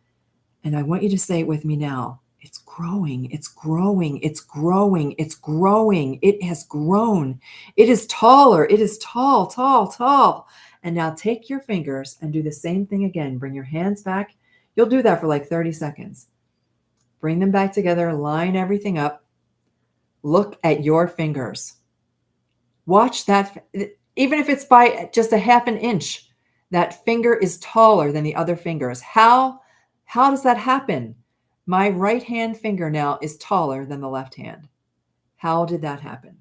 And I want you to say it with me now. It's growing, it's growing, it's growing, it's growing. It has grown. It is taller. It is tall, tall, tall. And now take your fingers and do the same thing again. Bring your hands back. You'll do that for like 30 seconds. Bring them back together, line everything up. Look at your fingers. Watch that, even if it's by just a half an inch, that finger is taller than the other fingers. How does that happen? My right hand finger now is taller than the left hand. How did that happen?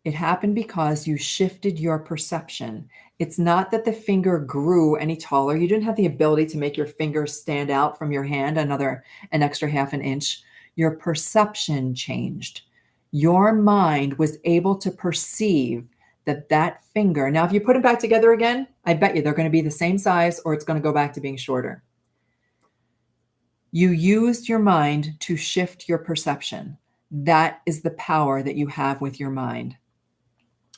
It happened because you shifted your perception. It's not that the finger grew any taller. You didn't have the ability to make your finger stand out from your hand an extra half an inch. Your perception changed. Your mind was able to perceive that finger. Now, if you put them back together again, I bet you they're going to be the same size or it's going to go back to being shorter. You used your mind to shift your perception. That is the power that you have with your mind.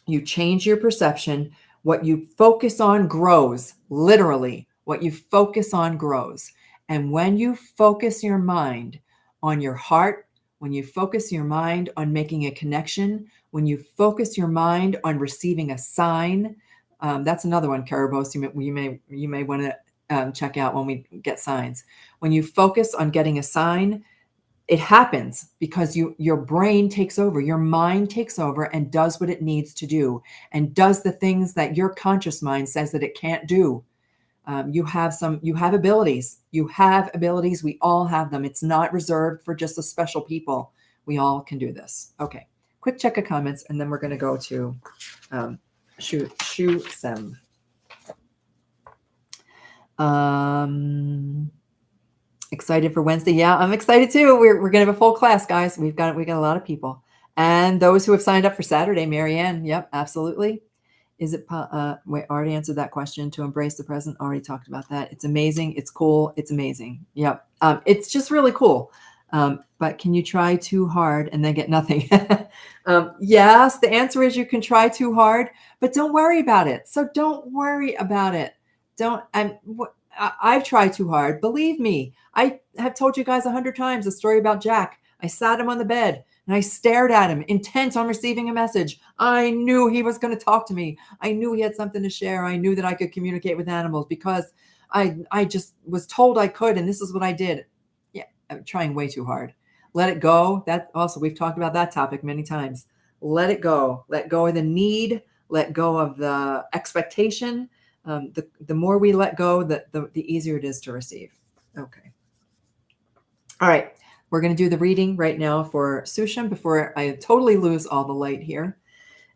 You change your perception. What you focus on grows, literally. What you focus on grows. And when you focus your mind on your heart, when you focus your mind on making a connection, when you focus your mind on receiving a sign, that's another one, Karabos, you may want to check out when we get signs. When you focus on getting a sign, it happens because your brain takes over, your mind takes over and does what it needs to do and does the things that your conscious mind says that it can't do. You have abilities. You have abilities. We all have them. It's not reserved for just the special people. We all can do this. Okay. Quick check of comments, and then we're going to go to Shu Sem. Excited for Wednesday. Yeah, I'm excited too. We're going to have a full class, guys. We got a lot of people. And those who have signed up for Saturday, Marianne. Yep, absolutely. Is it, we already answered that question. To embrace the present, already talked about that. It's amazing. It's cool. It's amazing. Yep. It's just really cool. But can you try too hard and then get nothing? Yes, the answer is you can try too hard, but don't worry about it. So don't worry about it. I've tried too hard. Believe me, I have told you guys 100 times the story about Jack. I sat him on the bed and I stared at him, intent on receiving a message. I knew he was going to talk to me. I knew he had something to share. I knew that I could communicate with animals because I just was told I could, and this is what I did. Yeah, I'm trying way too hard. Let it go. That also, we've talked about that topic many times. Let it go. Let go of the need. Let go of the expectation. The more we let go, the easier it is to receive. Okay. All right. We're going to do the reading right now for Susham before I totally lose all the light here.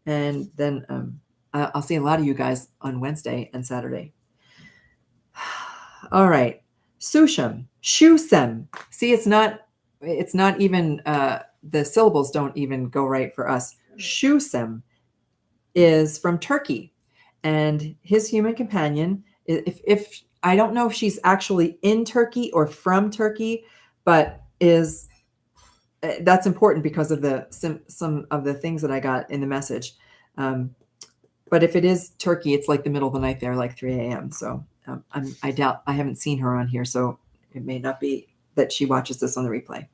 And then I'll see a lot of you guys on Wednesday and Saturday. All right. Susham, Shusem. See, it's not even, the syllables don't even go right for us. Shusem is from Turkey. And his human companion, if I don't know if she's actually in Turkey or from Turkey, but that's important because of some of the things that I got in the message. But if it is Turkey, it's like the middle of the night there, like 3 a.m. So I doubt, I haven't seen her on here, so it may not be that she watches this on the replay.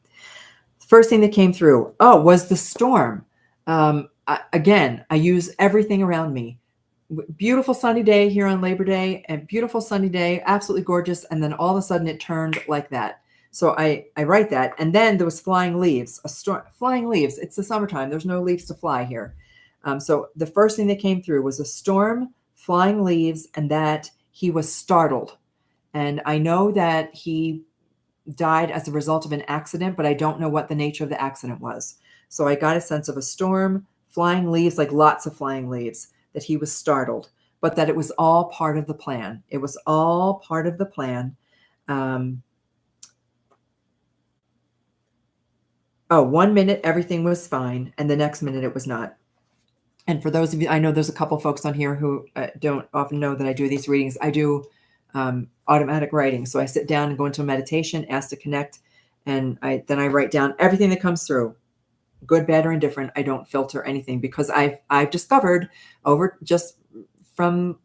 First thing that came through, was the storm. Again, I use everything around me. beautiful sunny day here on Labor Day, and beautiful sunny day, absolutely gorgeous. And then all of a sudden it turned like that. So I write that. And then there was flying leaves, a storm, flying leaves. It's the summertime. There's no leaves to fly here. So the first thing that came through was a storm, flying leaves, and that he was startled. And I know that he died as a result of an accident, but I don't know what the nature of the accident was. So I got a sense of a storm, flying leaves, like lots of flying leaves, that he was startled, but that it was all part of the plan. It was all part of the plan. Oh, 1 minute, everything was fine. And the next minute it was not. And for those of you, I know there's a couple folks on here who don't often know that I do these readings. I do automatic writing. So I sit down and go into a meditation, ask to connect, and then I write down everything that comes through, good, bad, or indifferent. I don't filter anything, because I've discovered over just from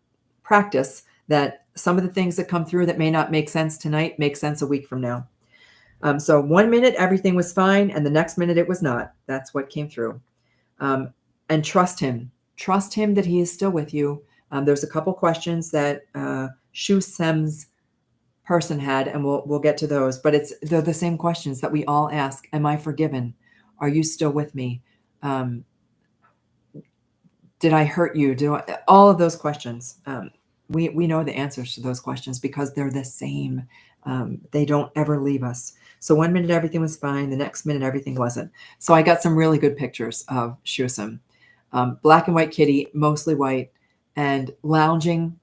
practice that some of the things that come through that may not make sense tonight make sense a week from now. So 1 minute, everything was fine, and the next minute it was not. That's what came through. And trust him. Trust him that he is still with you. There's a couple questions that Shu Sem's person had, and we'll get to those. But they're the same questions that we all ask. Am I forgiven? Are you still with me? Did I hurt you? All of those questions. We know the answers to those questions because they're the same. They don't ever leave us. So 1 minute, everything was fine. The next minute, everything wasn't. So I got some really good pictures of Shusam. Black and white kitty, mostly white, and lounging,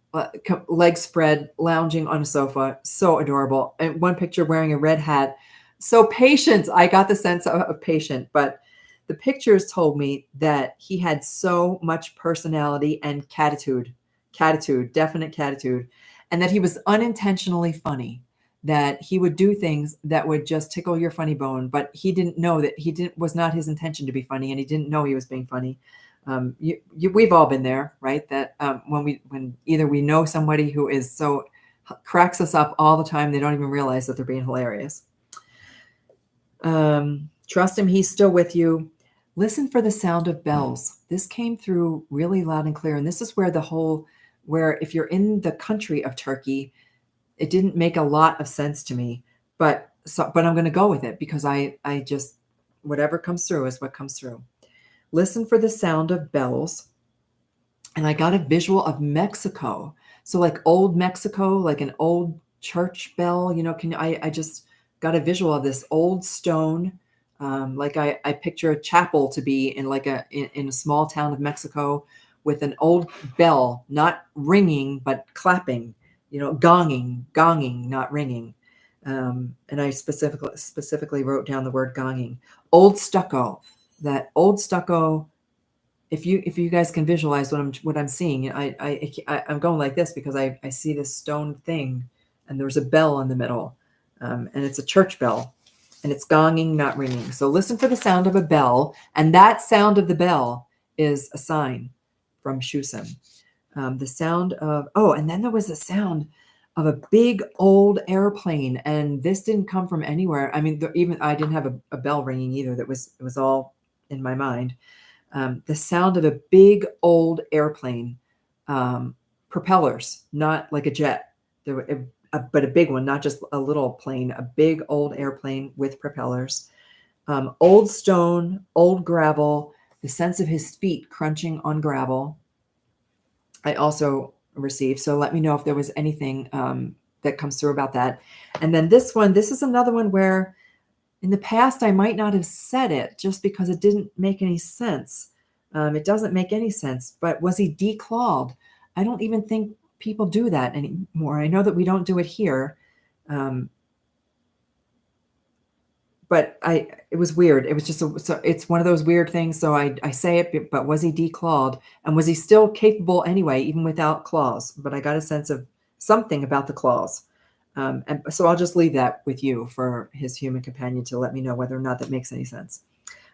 legs spread, lounging on a sofa. So adorable. And one picture wearing a red hat. So patient. I got the sense of patient, but the pictures told me that he had so much personality and catitude, definite catitude, and that he was unintentionally funny, that he would do things that would just tickle your funny bone, but he didn't know that was not his intention to be funny, and he didn't know he was being funny. We've all been there, right? That when either we know somebody who is so cracks us up all the time, they don't even realize that they're being hilarious. Trust him, he's still with you. Listen for the sound of bells. This came through really loud and clear. And this is where where if you're in the country of Turkey, it didn't make a lot of sense to me, but I'm going to go with it because I just, whatever comes through is what comes through. Listen for the sound of bells. And I got a visual of Mexico. So like old Mexico, like an old church bell, I just got a visual of this old stone. Like I picture a chapel to be in in a small town of Mexico with an old bell, not ringing, but clapping, gonging, not ringing. And I specifically wrote down the word gonging. Old stucco, that old stucco. If you guys can visualize what I'm seeing, I'm going like this because I see this stone thing, and there's a bell in the middle, and it's a church bell, and it's gonging, not ringing. So listen for the sound of a bell, and that sound of the bell is a sign from Shusam. The sound of and then there was a sound of a big old airplane, and this didn't come from anywhere. I mean, even I didn't have a bell ringing either. It was all in my mind. The sound of a big old airplane, propellers, not like a jet, but a big one, not just a little plane, a big old airplane with propellers, old stone, old gravel, the sense of his feet crunching on gravel. I also received. So let me know if there was anything that comes through about that. And then this is another one where in the past, I might not have said it just because it didn't make any sense. It doesn't make any sense. But was he declawed? I don't even think people do that anymore. I know that we don't do it here. But it was weird. It was just so it's one of those weird things. So I say it, but was he declawed? And was he still capable anyway, even without claws? But I got a sense of something about the claws. And so I'll just leave that with you for his human companion to let me know whether or not that makes any sense.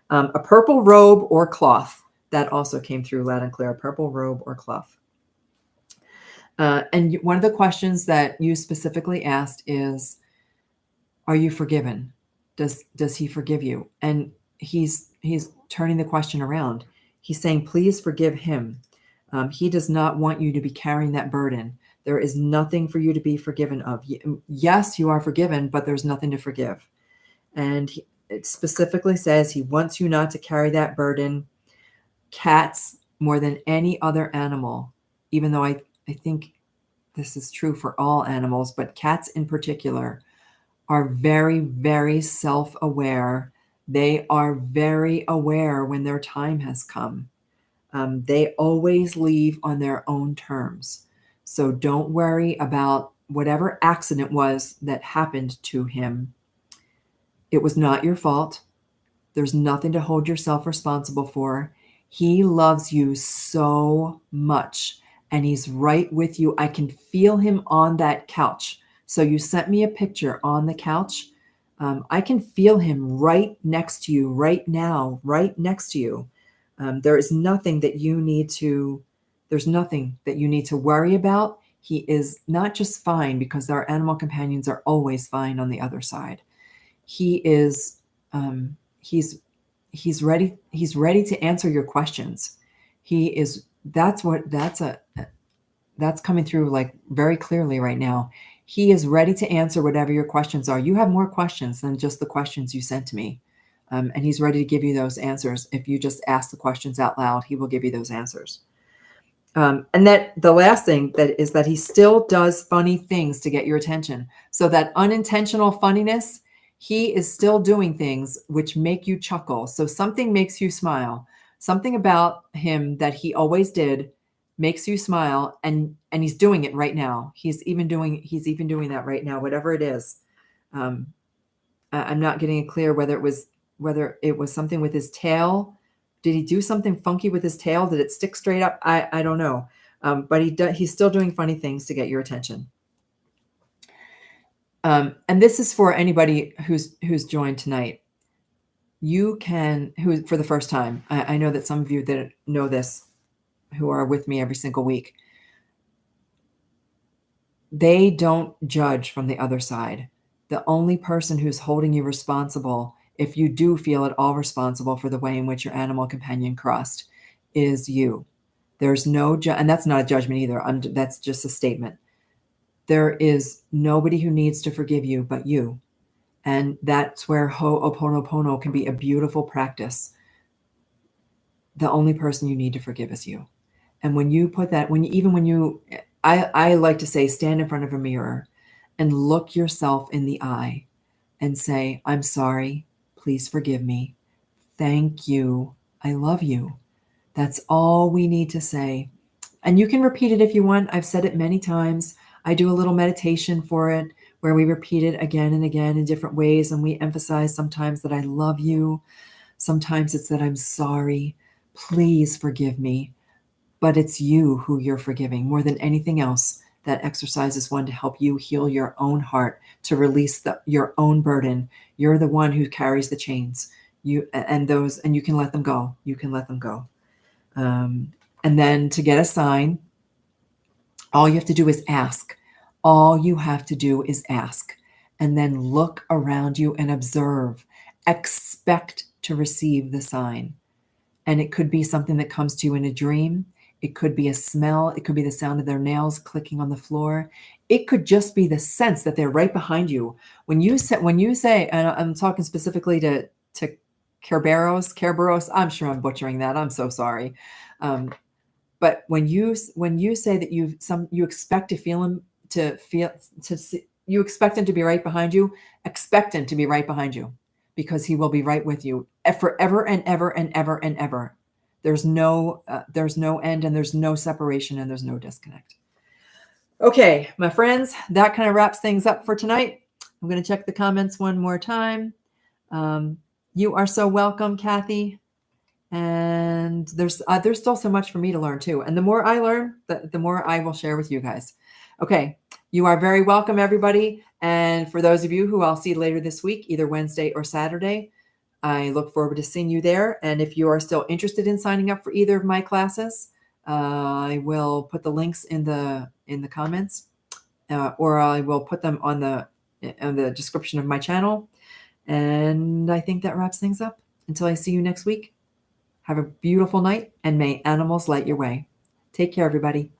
A purple robe or cloth. That also came through loud and clear. A purple robe or cloth. And one of the questions that you specifically asked is, are you forgiven? Does he forgive you? And he's turning the question around. He's saying, please forgive him. He does not want you to be carrying that burden. There is nothing for you to be forgiven of. Yes, you are forgiven, but there's nothing to forgive. And it specifically says he wants you not to carry that burden. Cats, more than any other animal, even though I think this is true for all animals, but cats in particular are very, very self-aware. They are very aware when their time has come. They always leave on their own terms. So don't worry about whatever accident was that happened to him. It was not your fault. There's nothing to hold yourself responsible for. He loves you so much, and he's right with you. I can feel him on that couch. So you sent me a picture on the couch. I can feel him right next to you right now, right next to you. There is nothing that you need to, there's nothing that you need to worry about. He is not just fine, because our animal companions are always fine on the other side. He is, he's ready to answer your questions. That's coming through like very clearly right now. He is ready to answer whatever your questions are. You have more questions than just the questions you sent to me. And he's ready to give you those answers. If you just ask the questions out loud, he will give you those answers. And that the last thing that is that he still does funny things to get your attention. So that unintentional funniness, he is still doing things which make you chuckle. So something makes you smile. Something about him that he always did makes you smile, and he's doing it right now. He's even doing that right now, whatever it is. I'm not getting it clear whether it was something with his tail. Did he do something funky with his tail? Did it stick straight up? I don't know. But he's still doing funny things to get your attention. And this is for anybody who's joined tonight. You can, who for the first time. I know that some of you that know this, who are with me every single week, they don't judge from the other side. The only person who's holding you responsible, if you do feel at all responsible for the way in which your animal companion crossed, is you. There's no and that's not a judgment either. That's just a statement. There is nobody who needs to forgive you but you. And that's where Ho'oponopono can be a beautiful practice. The only person you need to forgive is you. And when you put that, I like to say, stand in front of a mirror and look yourself in the eye and say, I'm sorry, please forgive me. Thank you. I love you. That's all we need to say. And you can repeat it if you want. I've said it many times. I do a little meditation for it where we repeat it again and again in different ways. And we emphasize sometimes that I love you. Sometimes it's that I'm sorry. Please forgive me. But it's you who you're forgiving more than anything else. That exercise is one to help you heal your own heart, to release your own burden. You're the one who carries the chains. And you can let them go. You can let them go. And then to get a sign, all you have to do is ask. All you have to do is ask. And then look around you and observe. Expect to receive the sign. And it could be something that comes to you in a dream. It could be a smell. It could be the sound of their nails clicking on the floor. It could just be the sense that they're right behind you. When you say, and I'm talking specifically to Kerberos, I'm sure I'm butchering that. I'm so sorry. But when you say that you expect to feel him, you expect him to be right behind you, expect him to be right behind you, because he will be right with you forever and ever and ever and ever. There's no end, and there's no separation, and there's no disconnect. Okay, my friends, that kind of wraps things up for tonight. I'm going to check the comments one more time. You are so welcome, Kathy. And there's still so much for me to learn too. And the more I learn, the more I will share with you guys. Okay, you are very welcome, everybody. And for those of you who I'll see later this week, either Wednesday or Saturday, I look forward to seeing you there. And if you are still interested in signing up for either of my classes, I will put the links in the comments, or I will put them on the description of my channel. And I think that wraps things up. Until I see you next week, have a beautiful night, and may animals light your way. Take care, everybody.